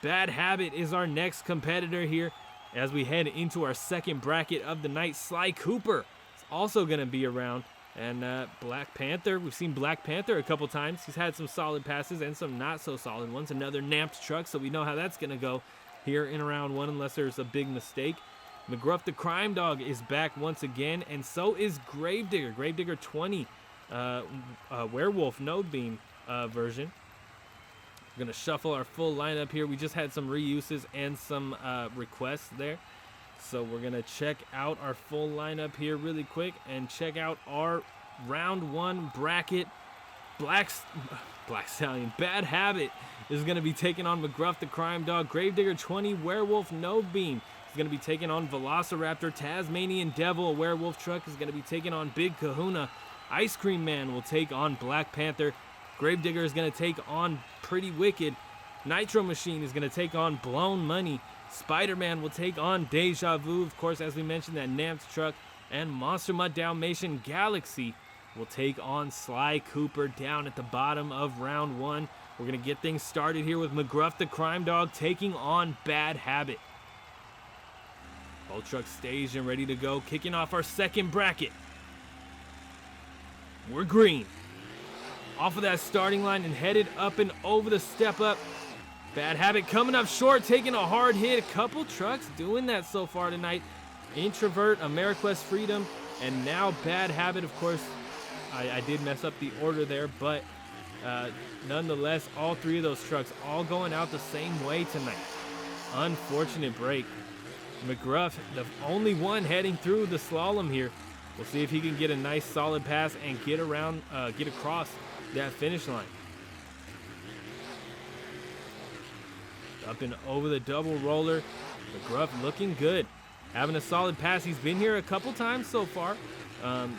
Bad Habit is our next competitor here as we head into our second bracket of the night. Sly Cooper is also going to be around. And Black Panther, we've seen Black Panther a couple times. He's had some solid passes and some not so solid ones. Another namped truck, so we know how that's going to go here in round one unless there's a big mistake. McGruff the Crime Dog is back once again, and so is Gravedigger. Gravedigger 20 werewolf node beam version. We're going to shuffle our full lineup here. We just had some reuses and some requests there. So we're going to check out our full lineup here really quick and check out our round 1 bracket. Black Stallion, Bad Habit is going to be taking on McGruff the Crime Dog. Gravedigger 20, Werewolf No Beam is going to be taking on Velociraptor. Tasmanian Devil, Werewolf Truck, is going to be taking on Big Kahuna. Ice Cream Man will take on Black Panther. Gravedigger is going to take on Pretty Wicked. Nitro Machine is going to take on Blown Money. Spider-Man will take on Deja Vu. Of course, as we mentioned, that Namps Truck. And Monster Mutt Dalmatian Galaxy will take on Sly Cooper down at the bottom of round 1. We're going to get things started here with McGruff the Crime Dog taking on Bad Habit. Both trucks staged and ready to go. Kicking off our second bracket. We're green. Off of that starting line and headed up and over the step up. Bad Habit coming up short, taking a hard hit. A couple trucks doing that so far tonight. Introvert, AmeriQuest Freedom, and now Bad Habit. Of course, I did mess up the order there, but nonetheless, all 3 of those trucks all going out the same way tonight. Unfortunate break. McGruff, the only one heading through the slalom here. We'll see if he can get a nice solid pass and get across that finish line. Up and over the double roller. McGruff looking good. Having a solid pass. He's been here a couple times so far.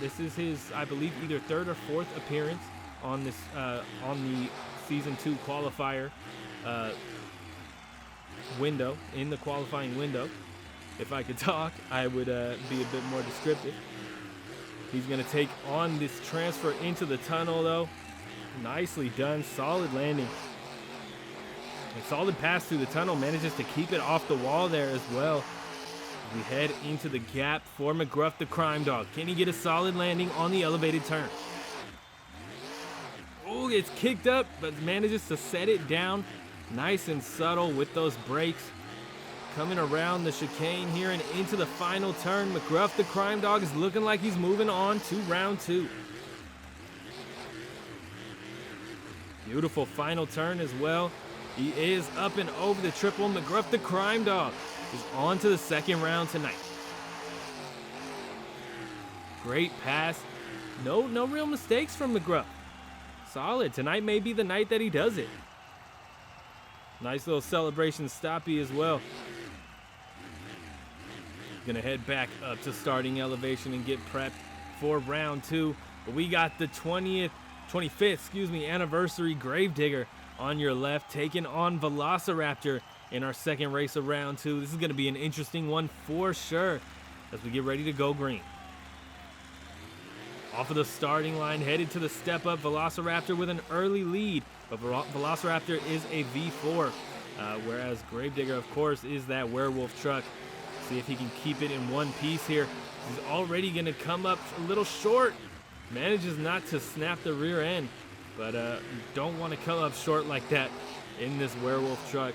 This is his, I believe, either 3rd or 4th appearance on this on the Season 2 qualifier window, in the qualifying window. If I could talk, I would be a bit more descriptive. He's going to take on this transfer into the tunnel, though. Nicely done. Solid landing. A solid pass through the tunnel. Manages to keep it off the wall there as well. We head into the gap for McGruff the Crime Dog. Can he get a solid landing on the elevated turn? Oh, it's kicked up, but manages to set it down. Nice and subtle with those brakes. Coming around the chicane here and into the final turn. McGruff the Crime Dog is looking like he's moving on to round 2. Beautiful final turn as well. He is up and over the triple. McGruff the Crime Dog is on to the second round tonight. Great pass. No real mistakes from McGruff. Solid. Tonight may be the night that he does it. Nice little celebration stoppie as well. Gonna head back up to starting elevation and get prepped for round 2. But we got the 25th anniversary Gravedigger on your left, taking on Velociraptor in our second race of round 2. This is going to be an interesting one for sure as we get ready to go green. Off of the starting line, headed to the step up, Velociraptor with an early lead, but Velociraptor is a V4, whereas Gravedigger, of course, is that werewolf truck. See if he can keep it in one piece here. He's already going to come up a little short. Manages not to snap the rear end, but you don't want to come up short like that in this werewolf truck.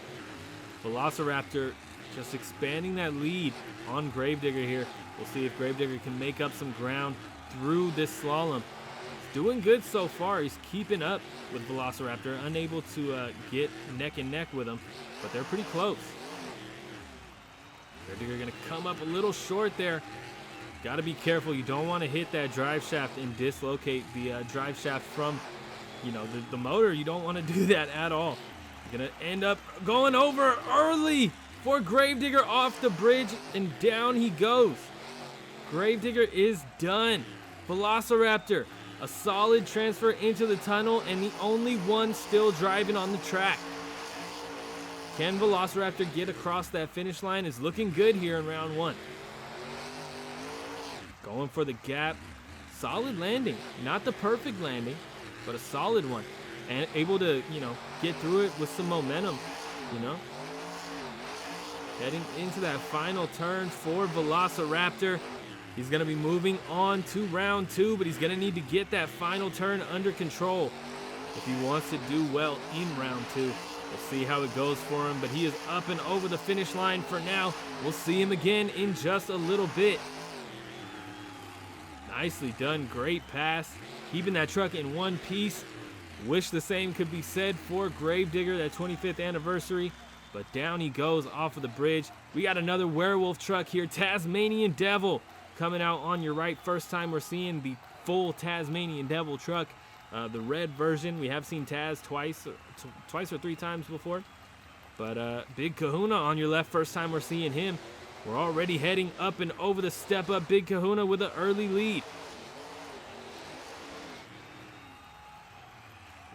Velociraptor just expanding that lead on Gravedigger here. We'll see if Gravedigger can make up some ground through this slalom. He's doing good so far. He's keeping up with Velociraptor, unable to get neck and neck with him, but they're pretty close. Gravedigger going to come up a little short there. Got to be careful. You don't want to hit that drive shaft and dislocate the drive shaft from, the motor. You don't want to do that at all. You're going to end up going over early for Gravedigger off the bridge, and down he goes. Gravedigger is done. Velociraptor, a solid transfer into the tunnel, and the only one still driving on the track. Can Velociraptor get across that finish line? Is looking good here in round 1. Going for the gap. Solid landing. Not the perfect landing, but a solid one. And able to, get through it with some momentum, Heading into that final turn for Velociraptor. He's going to be moving on to round 2, but he's going to need to get that final turn under control if he wants to do well in round 2. We'll see how it goes for him, but he is up and over the finish line for now. We'll see him again in just a little bit. Nicely done. Great pass. Keeping that truck in one piece. Wish the same could be said for Gravedigger, that 25th anniversary. But down he goes off of the bridge. We got another werewolf truck here. Tasmanian Devil coming out on your right. First time we're seeing the full Tasmanian Devil truck. The red version. We have seen Taz twice or three times before. But Big Kahuna on your left. First time we're seeing him. We're already heading up and over the step up. Big Kahuna with an early lead.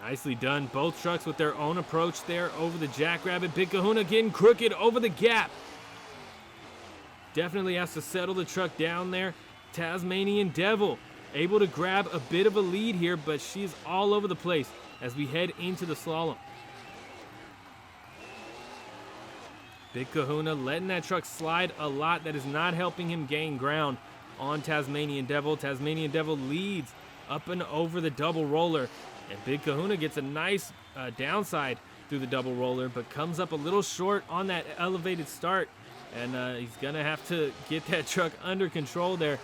Nicely done. Both trucks with their own approach there over the Jackrabbit. Big Kahuna getting crooked over the gap. Definitely has to settle the truck down there. Tasmanian Devil able to grab a bit of a lead here, but she's all over the place as we head into the slalom. Big Kahuna letting that truck slide a lot. That is not helping him gain ground on Tasmanian Devil. Tasmanian Devil leads up and over the double roller. And Big Kahuna gets a nice downside through the double roller, but comes up a little short on that elevated start. And he's going to have to get that truck under control there.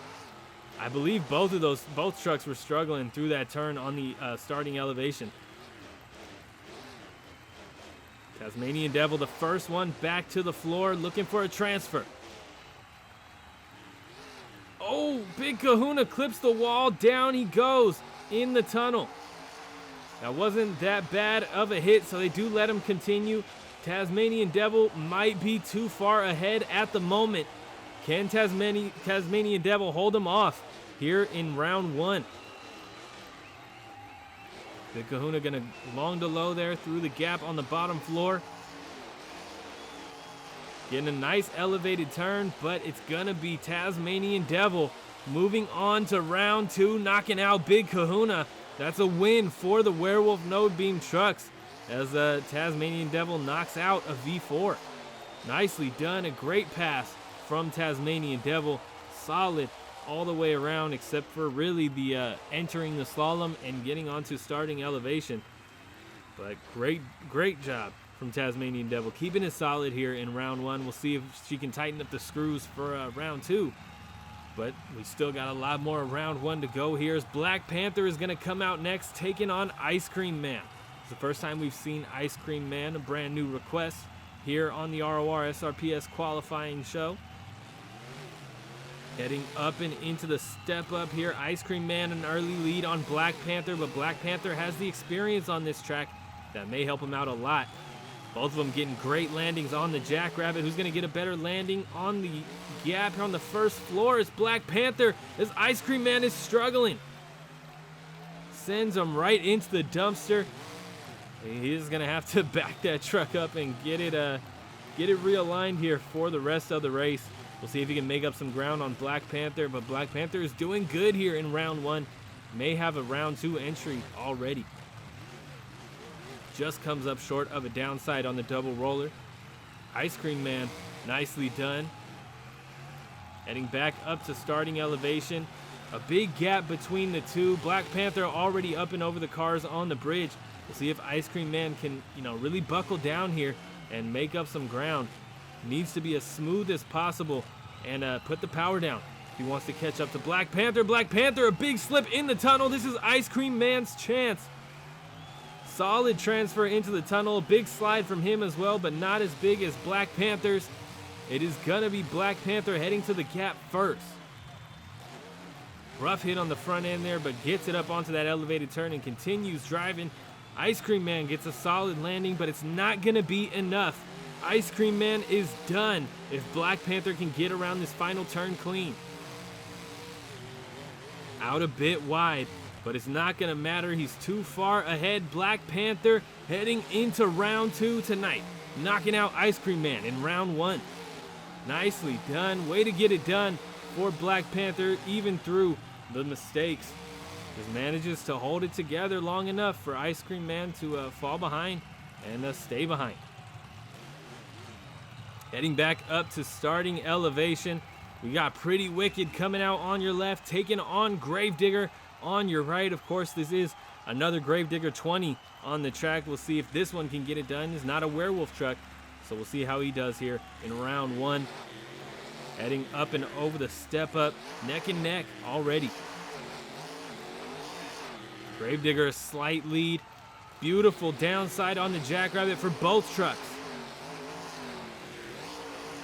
I believe both trucks were struggling through that turn on the starting elevation. Tasmanian Devil, the first one back to the floor, looking for a transfer. Oh, Big Kahuna clips the wall. Down he goes in the tunnel. That wasn't that bad of a hit, so they do let him continue. Tasmanian Devil might be too far ahead at the moment. Can Tasmanian Devil hold him off here in round one? Big Kahuna gonna long to low there through the gap on the bottom floor. Getting a nice elevated turn, but it's gonna be Tasmanian Devil moving on to round two, knocking out Big Kahuna. That's a win for the Werewolf Node Beam trucks as Tasmanian Devil knocks out a V4. Nicely done, a great pass from Tasmanian Devil. Solid all the way around except for really the entering the slalom and getting onto starting elevation. But great job from Tasmanian Devil, keeping it solid here in round one. We'll see if she can tighten up the screws for round two. But we still got a lot more round one to go here as Black Panther is going to come out next, taking on Ice Cream Man. It's the first time we've seen Ice Cream Man, a brand new request here on the RORSRPS qualifying show. Heading up and into the step up here. Ice Cream Man an early lead on Black Panther, but Black Panther has the experience on this track that may help him out a lot. Both of them getting great landings on the Jackrabbit. Who's going to get a better landing on the gap here on the first floor is Black Panther as Ice Cream Man is struggling. Sends him right into the dumpster. He's going to have to back that truck up and get it realigned here for the rest of the race. We'll see if he can make up some ground on Black Panther, but Black Panther is doing good here in round one. May have a round two entry already. Just comes up short of a downside on the double roller. Ice Cream Man, nicely done. Heading back up to starting elevation. A big gap between the two. Black Panther already up and over the cars on the bridge. We'll see if Ice Cream Man can, really buckle down here and make up some ground. Needs to be as smooth as possible and put the power down if he wants to catch up to Black Panther. Black Panther, a big slip in the tunnel. This is Ice Cream Man's chance. Solid transfer into the tunnel. Big slide from him as well, but not as big as Black Panther's. It is gonna be Black Panther heading to the gap first. Rough hit on the front end there, but gets it up onto that elevated turn and continues driving. Ice Cream Man gets a solid landing, but it's not gonna be enough. Ice Cream Man is done if Black Panther can get around this final turn clean. Out a bit wide, but it's not going to matter. He's too far ahead. Black Panther heading into round two tonight, knocking out Ice Cream Man in round one. Nicely done. Way to get it done for Black Panther, even through the mistakes. Just manages to hold it together long enough for Ice Cream Man to fall behind and stay behind. Heading back up to starting elevation. We got Pretty Wicked coming out on your left, taking on Gravedigger on your right. Of course, this is another Gravedigger 20 on the track. We'll see if this one can get it done. It's not a werewolf truck, so we'll see how he does here in round one. Heading up and over the step up, neck and neck already. Gravedigger a slight lead Beautiful downside on the Jackrabbit for both trucks.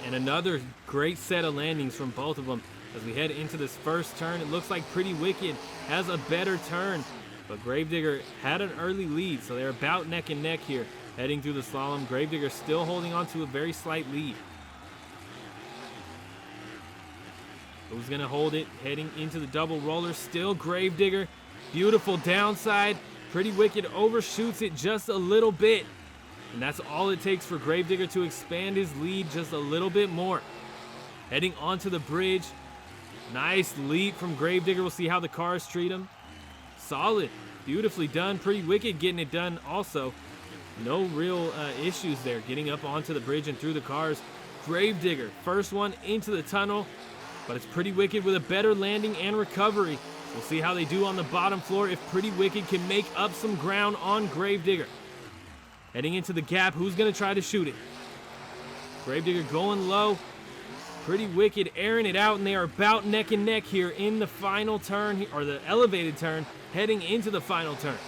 And another great set of landings from both of them. As we head into this first turn, it looks like Pretty Wicked has a better turn, but Gravedigger had an early lead, so they're about neck and neck here. Heading through the slalom, Gravedigger still holding on to a very slight lead. Who's gonna hold it? Heading into the double roller, still Gravedigger. Beautiful downside. Pretty Wicked overshoots it just a little bit. And that's all it takes for Gravedigger to expand his lead just a little bit more. Heading onto the bridge. Nice leap from Gravedigger. We'll see how the cars treat him. Solid. Beautifully done. Pretty Wicked getting it done also. No real issues there. Getting up onto the bridge and through the cars. Gravedigger, first one into the tunnel. But it's Pretty Wicked with a better landing and recovery. We'll see how they do on the bottom floor if Pretty Wicked can make up some ground on Gravedigger. Heading into the gap, who's going to try to shoot it? Gravedigger going low. Pretty Wicked airing it out, and they are about neck and neck here in the final turn, or the elevated turn, heading into the final turn.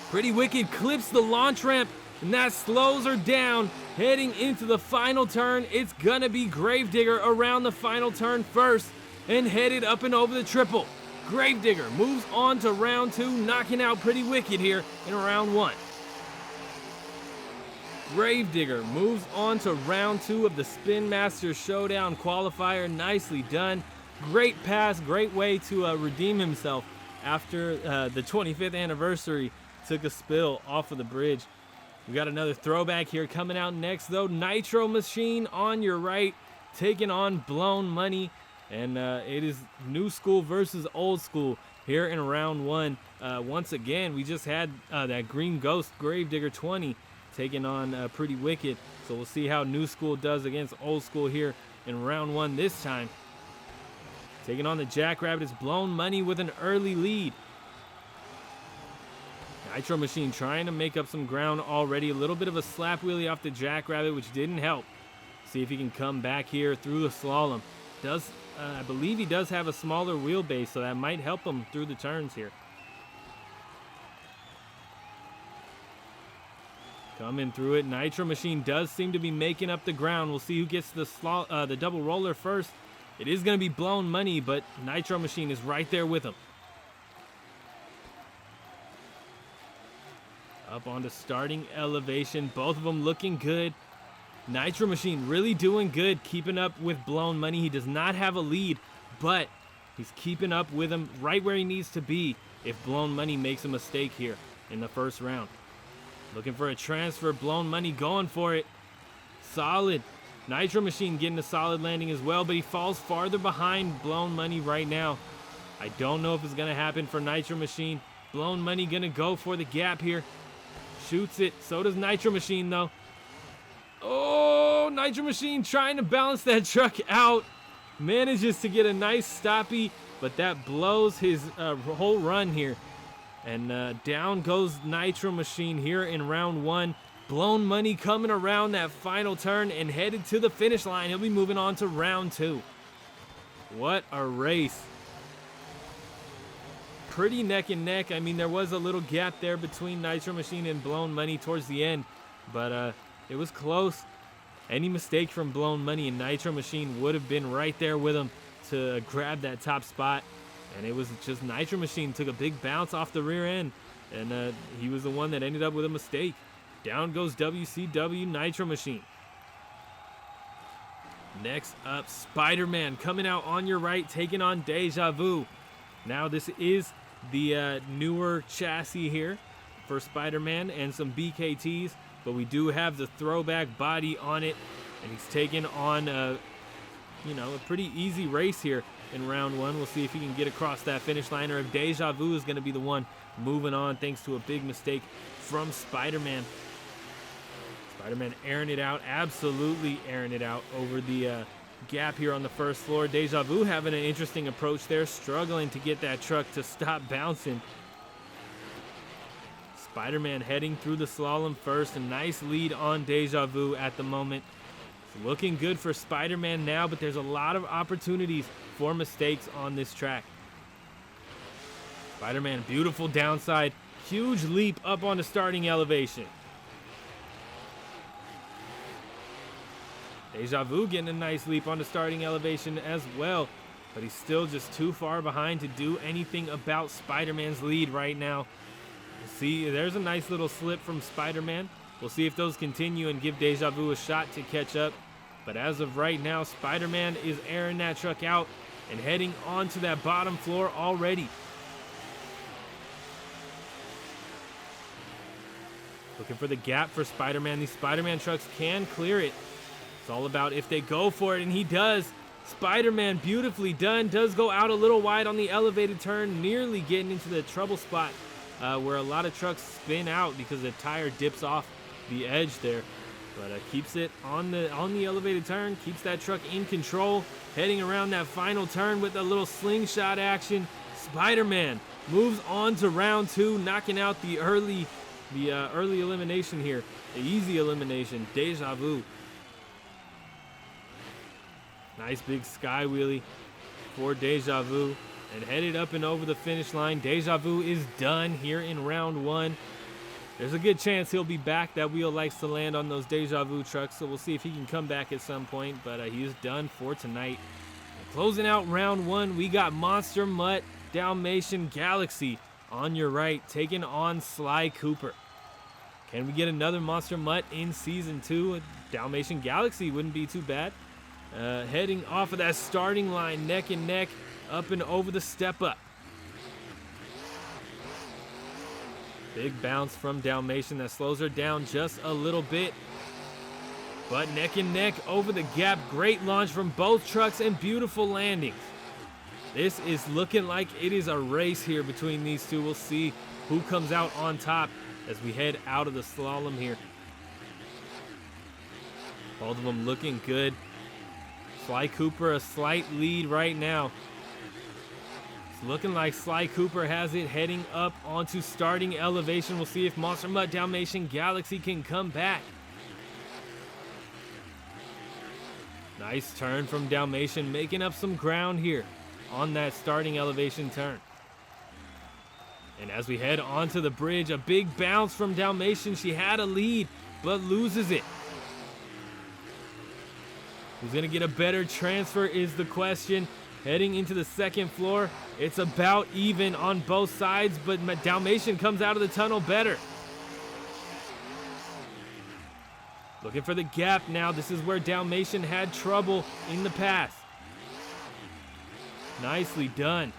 Pretty Wicked clips the launch ramp, and that slows her down. Heading into the final turn, it's gonna be Gravedigger around the final turn first, and headed up and over the triple. Gravedigger moves on to round 2, knocking out Pretty Wicked here in round 1. Gravedigger moves on to round 2 of the Spin Master Showdown qualifier. Nicely done. Great pass, great way to redeem himself after the 25th anniversary took a spill off of the bridge. We got another throwback here coming out next though. Nitro Machine on your right, taking on Blown Money. And it is new school versus old school here in round 1. Once again, we just had that Green Ghost Gravedigger 20 taking on Pretty Wicked. So we'll see how new school does against old school here in round 1 this time. Taking on the Jackrabbit is Blown Money with an early lead. Nitro Machine trying to make up some ground already. A little bit of a slap wheelie off the Jackrabbit, which didn't help. See if he can come back here through the slalom. I believe he does have a smaller wheelbase, so that might help him through the turns here. Coming through it, Nitro Machine does seem to be making up the ground. We'll see who gets the double roller first. It is going to be Blown Money, but Nitro Machine is right there with him. Up onto starting elevation, both of them looking good. Nitro Machine really doing good, keeping up with Blown Money. He does not have a lead, but he's keeping up with him right where he needs to be if Blown Money makes a mistake here in the first round. Looking for a transfer, Blown Money going for it. Solid. Nitro Machine getting a solid landing as well, but he falls farther behind Blown Money right now. I don't know if it's going to happen for Nitro Machine. Blown Money going to go for the gap here. Shoots it. So does Nitro Machine, though. Oh, Nitro Machine trying to balance that truck out. Manages to get a nice stoppie, but that blows his whole run here. And down goes Nitro Machine here in round 1. Blown Money coming around that final turn and headed to the finish line. He'll be moving on to round 2. What a race. Pretty neck and neck. I mean, there was a little gap there between Nitro Machine and Blown Money towards the end, but it was close. Any mistake from Blown Money and Nitro Machine would have been right there with him to grab that top spot. And it was just Nitro Machine took a big bounce off the rear end, and he was the one that ended up with a mistake. Down goes WCW Nitro Machine. Next up, Spider-Man coming out on your right, taking on Deja Vu. Now this is the newer chassis here for Spider-Man and some BKTs, but we do have the throwback body on it, and he's taking on a pretty easy race here in round 1. We'll see if he can get across that finish line, or if Deja Vu is going to be the one moving on thanks to a big mistake from Spider-Man. Spider-Man airing it out, absolutely airing it out over the gap here on the first floor. Deja Vu having an interesting approach there, struggling to get that truck to stop bouncing. Spider-Man heading through the slalom first. A nice lead on Deja Vu at the moment. It's looking good for Spider-Man now, but there's a lot of opportunities for mistakes on this track. Spider-Man, beautiful downside, Huge leap up on the starting elevation. Deja Vu getting a nice leap on the starting elevation as well, but he's still just too far behind to do anything about Spider-Man's lead right now. See, there's a nice little slip from Spider-Man. We'll see if those continue and give Deja Vu a shot to catch up. But as of right now, Spider-Man is airing that truck out and heading onto that bottom floor already. Looking for the gap for Spider-Man. These Spider-Man trucks can clear it. It's all about if they go for it, and he does. Spider-Man, beautifully done, does go out a little wide on the elevated turn, nearly getting into the trouble spot where a lot of trucks spin out because the tire dips off the edge there. But keeps it on the elevated turn, keeps that truck in control, heading around that final turn with a little slingshot action. Spider-Man moves on to round 2, knocking out the early elimination here, the easy elimination, Deja Vu. Nice big sky wheelie for Deja Vu, and headed up and over the finish line. Deja Vu is done here in round 1. There's a good chance he'll be back. That wheel likes to land on those Deja Vu trucks, so we'll see if he can come back at some point, but he is done for tonight. And closing out round 1, we got Monster Mutt Dalmatian Galaxy on your right, taking on Sly Cooper. Can we get another Monster Mutt in Season 2? Dalmatian Galaxy wouldn't be too bad. Heading off of that starting line, neck and neck, up and over the step up. Big bounce from Dalmatian that slows her down just a little bit. But neck and neck over the gap. Great launch from both trucks and beautiful landings. This is looking like it is a race here between these two. We'll see who comes out on top as we head out of the slalom here. Both of them looking good. Sly Cooper a slight lead right now. It's looking like Sly Cooper has it heading up onto starting elevation. We'll see if Monster Mutt Dalmatian Galaxy can come back. Nice turn from Dalmatian, making up some ground here on that starting elevation turn. And as we head onto the bridge, a big bounce from Dalmatian. She had a lead, but loses it. Who's going to get a better transfer is the question. Heading into the second floor, it's about even on both sides, but Dalmatian comes out of the tunnel better. Looking for the gap now. This is where Dalmatian had trouble in the past. Nicely done.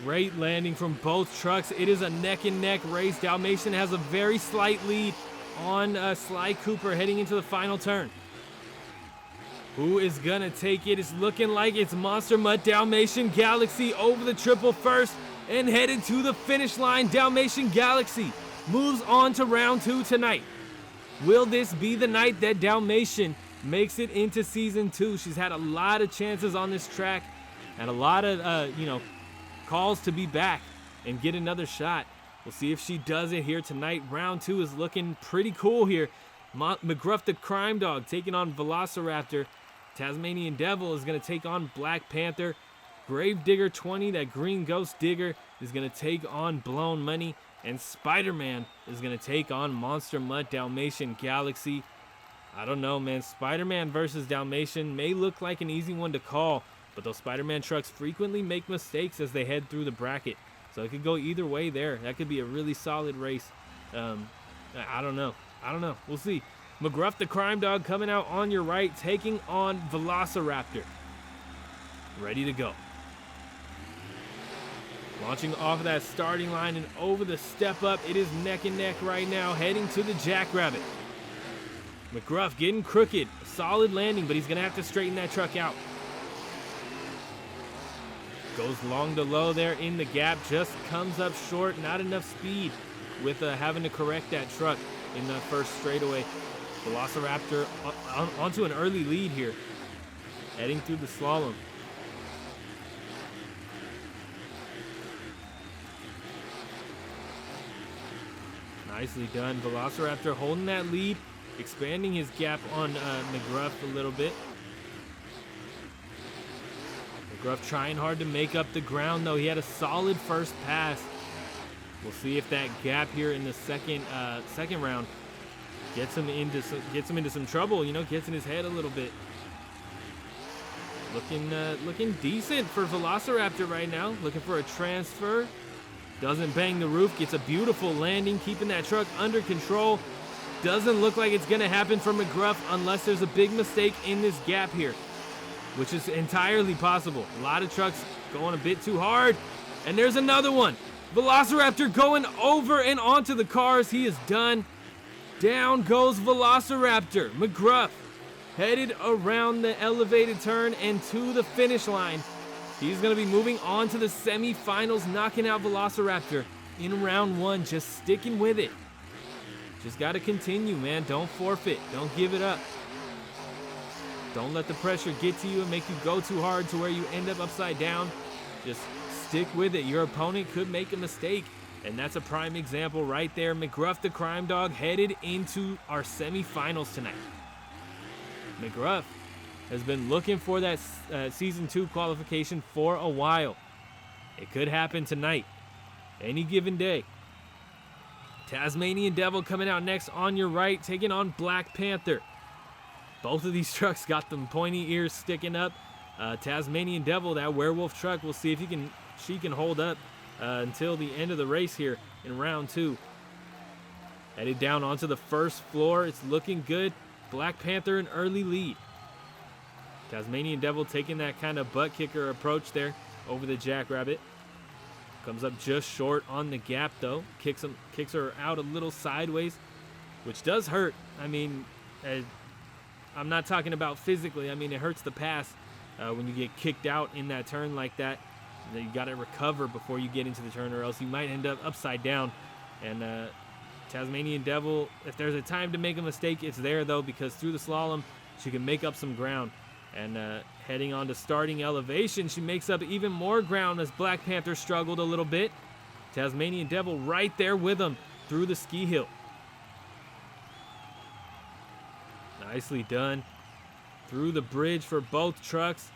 Great landing from both trucks. It is a neck and neck race. Dalmatian has a very slight lead on Sly Cooper heading into the final turn. Who is gonna take it? It's looking like it's Monster Mutt Dalmatian Galaxy over the triple first and headed to the finish line. Dalmatian Galaxy moves on to round 2 tonight. Will this be the night that Dalmatian makes it into Season 2? She's had a lot of chances on this track and a lot of calls to be back and get another shot. We'll see if she does it here tonight. Round 2 is looking pretty cool here. McGruff the Crime Dog taking on Velociraptor. Tasmanian Devil is going to take on Black Panther. Gravedigger 20, that green ghost digger, is going to take on Blown Money. And Spider-Man is going to take on Monster Mutt Dalmatian Galaxy. I don't know, man. Spider-Man versus Dalmatian may look like an easy one to call, but those Spider-Man trucks frequently make mistakes as they head through the bracket. So it could go either way there. That could be a really solid race. I don't know. We'll see. McGruff the Crime Dog coming out on your right, taking on Velociraptor. Ready to go. Launching off of that starting line and over the step up. It is neck and neck right now, heading to the Jackrabbit. McGruff getting crooked. Solid landing, but he's going to have to straighten that truck out. Goes long to low there in the gap, just comes up short. Not enough speed with having to correct that truck in the first straightaway. Velociraptor onto an early lead here, heading through the slalom. Nicely done. Velociraptor holding that lead, expanding his gap on McGruff a little bit. McGruff trying hard to make up the ground, though. He had a solid first pass. We'll see if that gap here in the second round gets him into some trouble. You know, gets in his head a little bit. Looking decent for Velociraptor right now. Looking for a transfer. Doesn't bang the roof. Gets a beautiful landing, keeping that truck under control. Doesn't look like it's going to happen for McGruff unless there's a big mistake in this gap here, which is entirely possible. A lot of trucks going a bit too hard. And there's another one. Velociraptor going over and onto the cars. He is done. Down goes Velociraptor. McGruff headed around the elevated turn and to the finish line. He's going to be moving on to the semifinals, knocking out Velociraptor in round 1, just sticking with it. Just got to continue, man. Don't forfeit. Don't give it up. Don't let the pressure get to you and make you go too hard to where you end up upside down. Just stick with it. Your opponent could make a mistake, and that's a prime example right there. McGruff, the crime dog, headed into our semifinals tonight. McGruff has been looking for that Season 2 qualification for a while. It could happen tonight, any given day. Tasmanian Devil coming out next on your right, taking on Black Panther. Both of these trucks got them pointy ears sticking up. Tasmanian Devil, that werewolf truck, we'll see if she can hold up until the end of the race here in round 2. Headed down onto the first floor. It's looking good. Black Panther an early lead. Tasmanian Devil taking that kind of butt kicker approach there over the Jackrabbit. Comes up just short on the gap though. Kicks her out a little sideways, which does hurt. I mean, I'm not talking about physically. I mean, it hurts the pass when you get kicked out in that turn like that. You got to recover before you get into the turn, or else you might end up upside down. And Tasmanian Devil, if there's a time to make a mistake, it's there though, because through the slalom she can make up some ground. And heading on to starting elevation, she makes up even more ground as Black Panther struggled a little bit. Tasmanian Devil right there with him through the ski hill. Nicely done. Through the bridge for both trucks.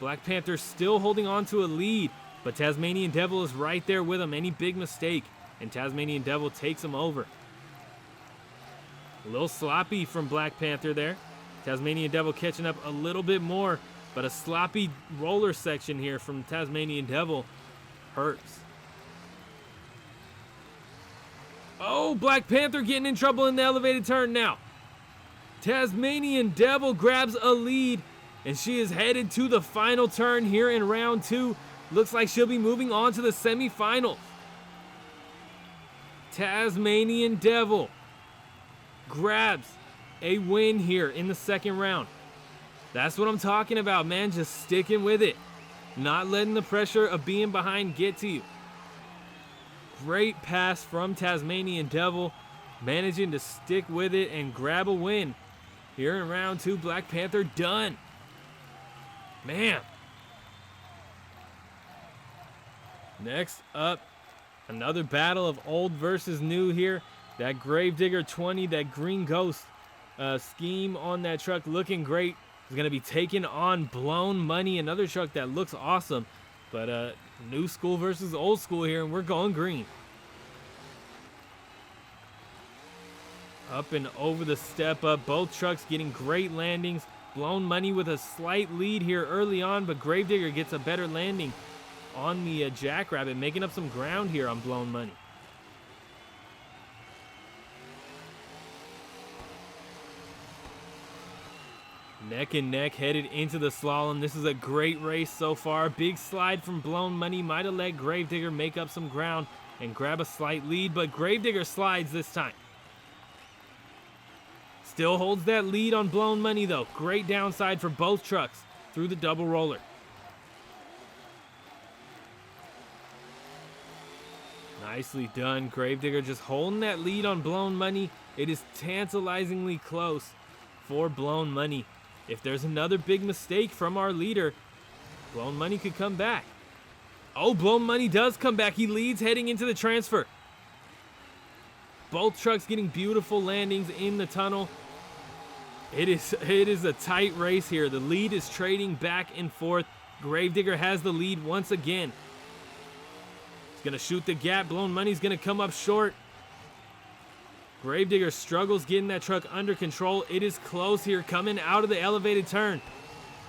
Black Panther still holding on to a lead, but Tasmanian Devil is right there with him. Any big mistake, and Tasmanian Devil takes him over. A little sloppy from Black Panther there. Tasmanian Devil catching up a little bit more, but a sloppy roller section here from Tasmanian Devil hurts. Oh, Black Panther getting in trouble in the elevated turn now. Tasmanian Devil grabs a lead, and she is headed to the final turn here in round 2. Looks like she'll be moving on to the semifinals. Tasmanian Devil grabs a win here in the second round. That's what I'm talking about, man. Just sticking with it. Not letting the pressure of being behind get to you. Great pass from Tasmanian Devil. Managing to stick with it and grab a win. Here in round 2, Black Panther done. Man. Next up, another battle of old versus new here. That Gravedigger 20, that Green Ghost scheme on that truck looking great. Is going to be taking on Blown Money, another truck that looks awesome. But new school versus old school here, and we're going green. Up and over the step up. Both trucks getting great landings. Blown Money with a slight lead here early on, but Gravedigger gets a better landing on the Jackrabbit, making up some ground here on Blown Money. Neck and neck headed into the slalom. This is a great race so far. Big slide from Blown Money. Might have let Gravedigger make up some ground and grab a slight lead, but Gravedigger slides this time. Still holds that lead on Blown Money though. Great downside for both trucks through the double roller. Nicely done. Gravedigger just holding that lead on Blown Money. It is tantalizingly close for Blown Money. If there's another big mistake from our leader, Blown Money could come back. Oh, Blown Money does come back. He leads heading into the transfer. Both trucks getting beautiful landings in the tunnel. It is a tight race here. The lead is trading back and forth. Gravedigger has the lead once again. He's going to shoot the gap. Blown Money's going to come up short. Gravedigger struggles getting that truck under control. It is close here, coming out of the elevated turn.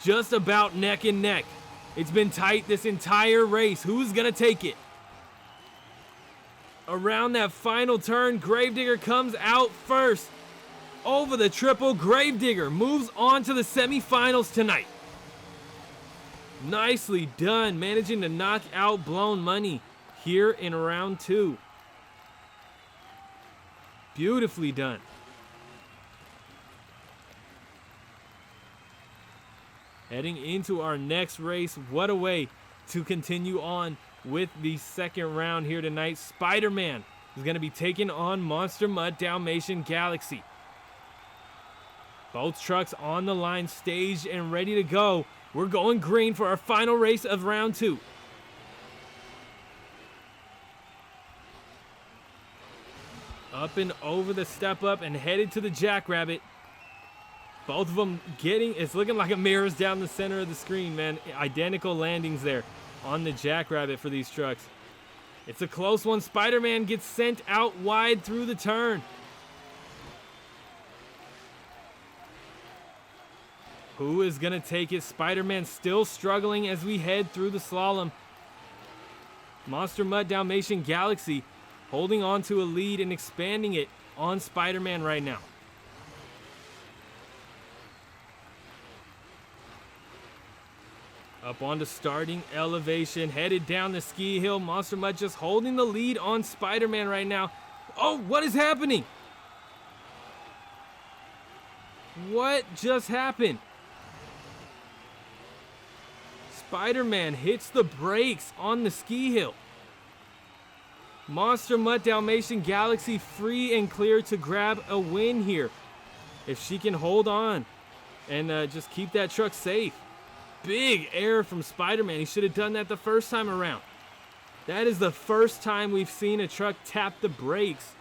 Just about neck and neck. It's been tight this entire race. Who's going to take it? Around that final turn, Gravedigger comes out first. Over the triple, Gravedigger moves on to the semifinals tonight. Nicely done, managing to knock out Blown Money here in round 2. Beautifully done. Heading into our next race, what a way to continue on with the second round here tonight. Spider-Man is going to be taking on Monster Mud Dalmatian Galaxy. Both trucks on the line, staged and ready to go. We're going green for our final race of round 2. Up and over the step up and headed to the Jackrabbit. Both of them it's looking like a mirrors down the center of the screen, man. Identical landings there on the Jackrabbit for these trucks. It's a close one. Spider-Man gets sent out wide through the turn. Who is going to take it? Spider-Man still struggling as we head through the slalom. Monster Mud Dalmatian Galaxy holding on to a lead and expanding it on Spider-Man right now. Up onto starting elevation, headed down the ski hill. Monster Mud just holding the lead on Spider-Man right now. Oh, what is happening? What just happened? Spider-Man hits the brakes on the ski hill. Monster Mud Dalmatian Galaxy free and clear to grab a win here. If she can hold on and just keep that truck safe. Big error from Spider-Man. He should have done that the first time around. That is the first time we've seen a truck tap the brakes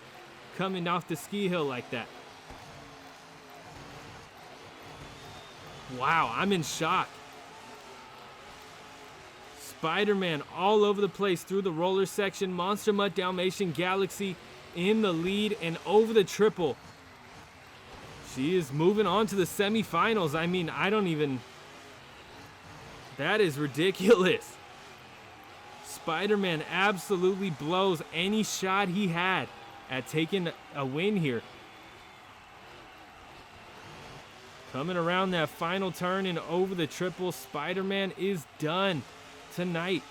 coming off the ski hill like that. Wow, I'm in shock. Spider-Man all over the place through the roller section. Monster Mud Dalmatian Galaxy in the lead and over the triple. She is moving on to the semifinals. I mean, that is ridiculous. Spider-Man absolutely blows any shot he had at taking a win here. Coming around that final turn and over the triple, Spider-Man is done tonight.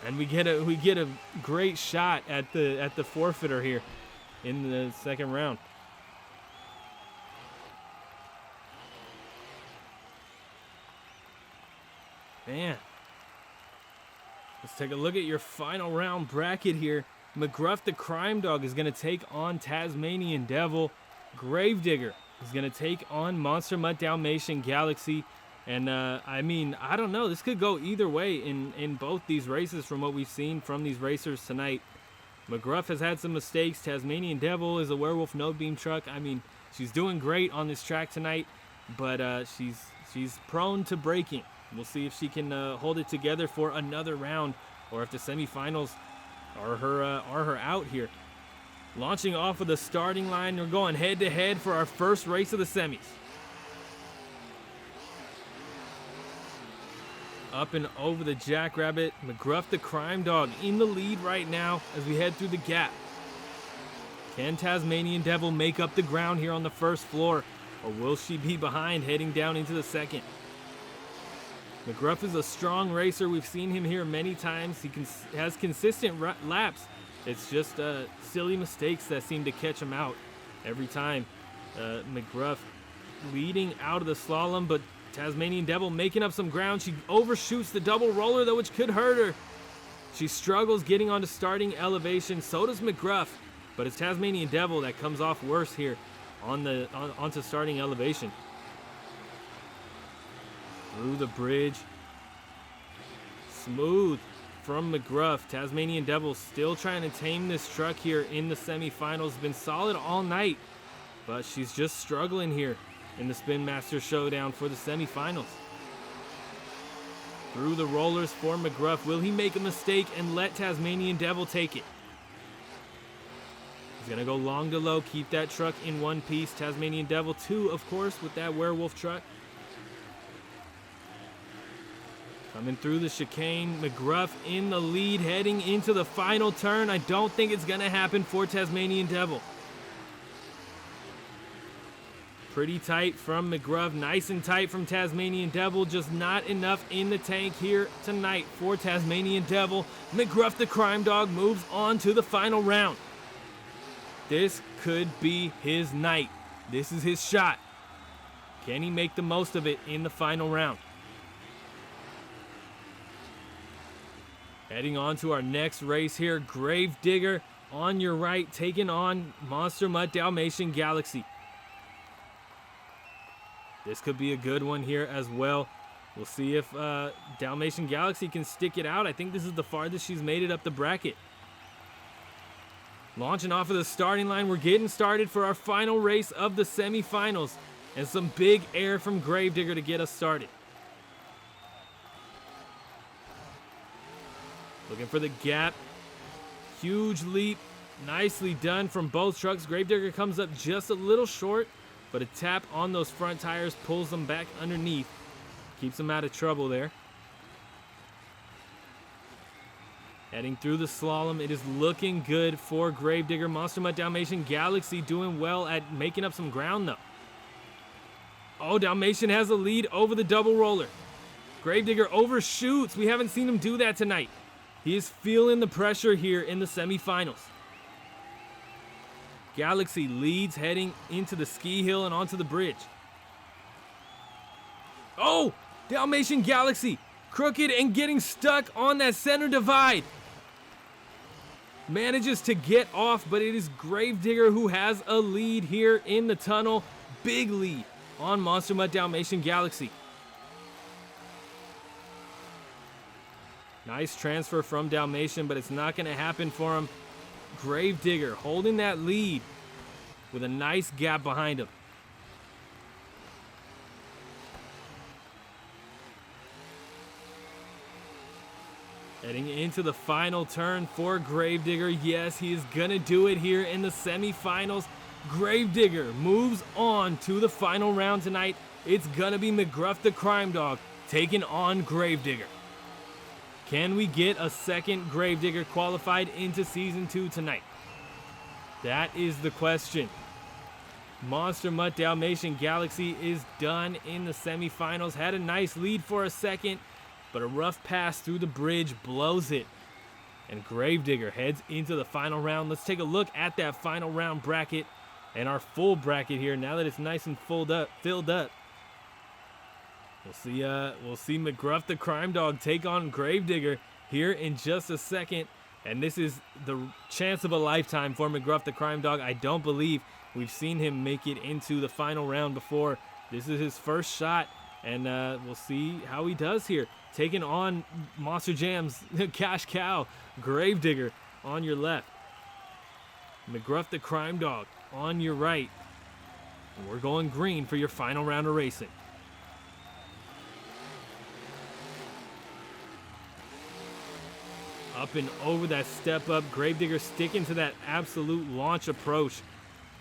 And we get a great shot at the forfeiter here in the second round. Man, let's take a look at your final round bracket here. McGruff the Crime Dog is going to take on Tasmanian Devil. Gravedigger is going to take on Monster Mud Dalmatian Galaxy. And I mean, I don't know. This could go either way in both these races from what we've seen from these racers tonight. McGruff has had some mistakes. Tasmanian Devil is a werewolf no beam truck. I mean, she's doing great on this track tonight, but she's prone to breaking. We'll see if she can hold it together for another round, or if the semifinals are her out here. Launching off of the starting line, we're going head to head for our first race of the semis. Up and over the Jackrabbit, McGruff the Crime Dog in the lead right now as we head through the gap. Can Tasmanian Devil make up the ground here on the first floor, or will she be behind heading down into the second? McGruff is a strong racer. We've seen him here many times. He has consistent laps. It's just silly mistakes that seem to catch him out every time. McGruff leading out of the slalom, but Tasmanian Devil making up some ground. She overshoots the double roller, though, which could hurt her. She struggles getting onto starting elevation. So does McGruff, but it's Tasmanian Devil that comes off worse here onto starting elevation. Through the bridge. Smooth from McGruff. Tasmanian Devil still trying to tame this truck here in the semifinals. Been solid all night, but she's just struggling here in the Spin Master Showdown for the semifinals. Through the rollers for McGruff. Will he make a mistake and let Tasmanian Devil take it? He's going to go long to low, keep that truck in one piece. Tasmanian Devil 2, of course, with that werewolf truck. Coming through the chicane, McGruff in the lead, heading into the final turn. I don't think it's going to happen for Tasmanian Devil. Pretty tight from McGruff, nice and tight from Tasmanian Devil, just not enough in the tank here tonight for Tasmanian Devil. McGruff the Crime Dog moves on to the final round. This could be his night. This is his shot. Can he make the most of it in the final round? Heading on to our next race here, Gravedigger on your right, taking on Monster Mutt Dalmatian Galaxy. This could be a good one here as well. We'll see if Dalmatian Galaxy can stick it out. I think this is the farthest she's made it up the bracket. Launching off of the starting line, we're getting started for our final race of the semifinals. And some big air from Gravedigger to get us started. Looking for the gap. Huge leap. Nicely done from both trucks. Gravedigger comes up just a little short, but a tap on those front tires pulls them back underneath. Keeps them out of trouble there. Heading through the slalom, it is looking good for Gravedigger. Monster Mutt Dalmatian Galaxy doing well at making up some ground though. Oh, Dalmatian has a lead over the double roller. Gravedigger overshoots. We haven't seen him do that tonight. He is feeling the pressure here in the semifinals. Galaxy leads heading into the ski hill and onto the bridge. Oh, Dalmatian Galaxy crooked and getting stuck on that center divide. Manages to get off, but it is Gravedigger who has a lead here in the tunnel. Big lead on Monster Mutt Dalmatian Galaxy. Nice transfer from Dalmatian, but it's not going to happen for him. Gravedigger holding that lead with a nice gap behind him. Heading into the final turn for Gravedigger. Yes, he is going to do it here in the semifinals. Gravedigger moves on to the final round tonight. It's going to be McGruff the Crime Dog taking on Gravedigger. Can we get a second Gravedigger qualified into Season 2 tonight? That is the question. Monster Mutt Dalmatian Galaxy is done in the semifinals. Had a nice lead for a second, but a rough pass through the bridge blows it. And Gravedigger heads into the final round. Let's take a look at that final round bracket and our full bracket here now that it's nice and filled up. We'll see McGruff the Crime Dog take on Gravedigger here in just a second. And this is the chance of a lifetime for McGruff the Crime Dog. I don't believe we've seen him make it into the final round before. This is his first shot, and we'll see how he does here. Taking on Monster Jam's Cash Cow, Gravedigger on your left. McGruff the Crime Dog on your right. And we're going green for your final round of racing. Up and over that step up. Gravedigger sticking to that absolute launch approach.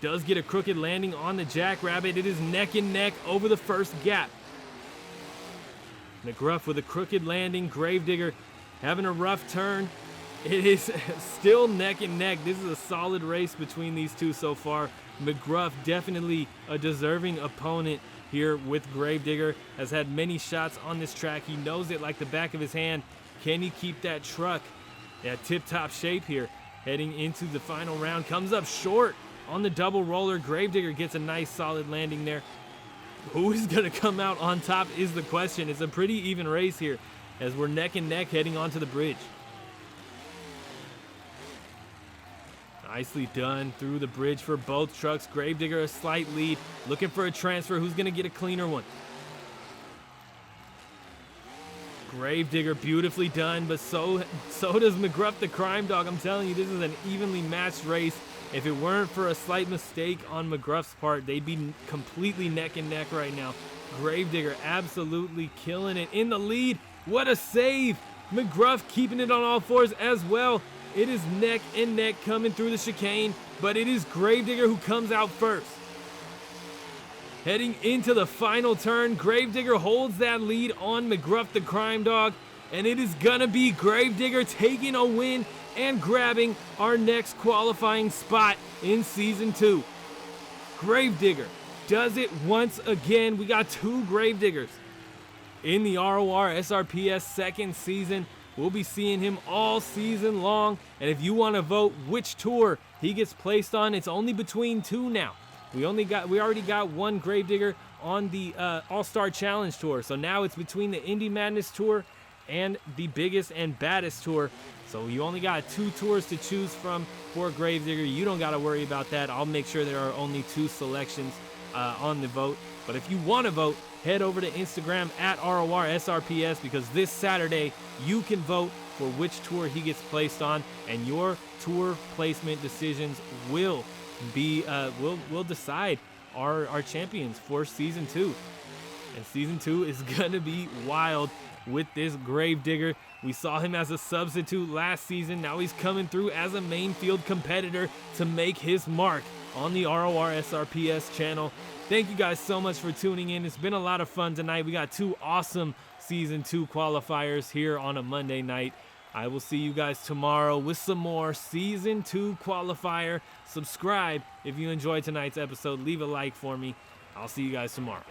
Does get a crooked landing on the Jackrabbit. It is neck and neck over the first gap. McGruff with a crooked landing. Gravedigger having a rough turn. It is still neck and neck. This is a solid race between these two so far. McGruff definitely a deserving opponent here with Gravedigger. Has had many shots on this track. He knows it like the back of his hand. Can he keep that truck at tip-top shape here? Heading into the final round. Comes up short on the double roller. Gravedigger gets a nice solid landing there. Who is going to come out on top is the question. It's a pretty even race here as we're neck and neck heading onto the bridge. Nicely done through the bridge for both trucks. Gravedigger a slight lead. Looking for a transfer. Who's going to get a cleaner one? Gravedigger beautifully done, but so does McGruff the Crime Dog. I'm telling you, this is an evenly matched race. If it weren't for a slight mistake on McGruff's part, they'd be completely neck and neck right now. Gravedigger absolutely killing it in the lead. What a save! McGruff keeping it on all fours as well. It is neck and neck coming through the chicane, but it is Gravedigger who comes out first. Heading into the final turn, Gravedigger holds that lead on McGruff the Crime Dog, and it is gonna be Gravedigger taking a win and grabbing our next qualifying spot in Season 2. Gravedigger does it once again. We got 2 Gravediggers in the ROR SRPS second season. We'll be seeing him all season long, and if you want to vote which tour he gets placed on, it's only between 2 now. We already got 1 Gravedigger on the All-Star Challenge Tour, so now it's between the Indie Madness Tour and the Biggest and Baddest Tour. So you only got 2 tours to choose from for Gravedigger. You don't got to worry about that. I'll make sure there are only 2 selections on the vote. But if you want to vote, head over to Instagram at RORSRPS, because this Saturday you can vote for which tour he gets placed on, and your tour placement decisions will decide our champions for Season 2. And Season 2 is gonna be wild with this Gravedigger. We saw him as a substitute last season. Now he's coming through as a main field competitor to make his mark on the ROR SRPS channel. Thank you guys so much for tuning in. It's been a lot of fun tonight. We got 2 awesome Season 2 qualifiers here on a Monday night. I will see you guys tomorrow with some more Season 2 qualifier. Subscribe if you enjoyed tonight's episode. Leave a like for me. I'll see you guys tomorrow.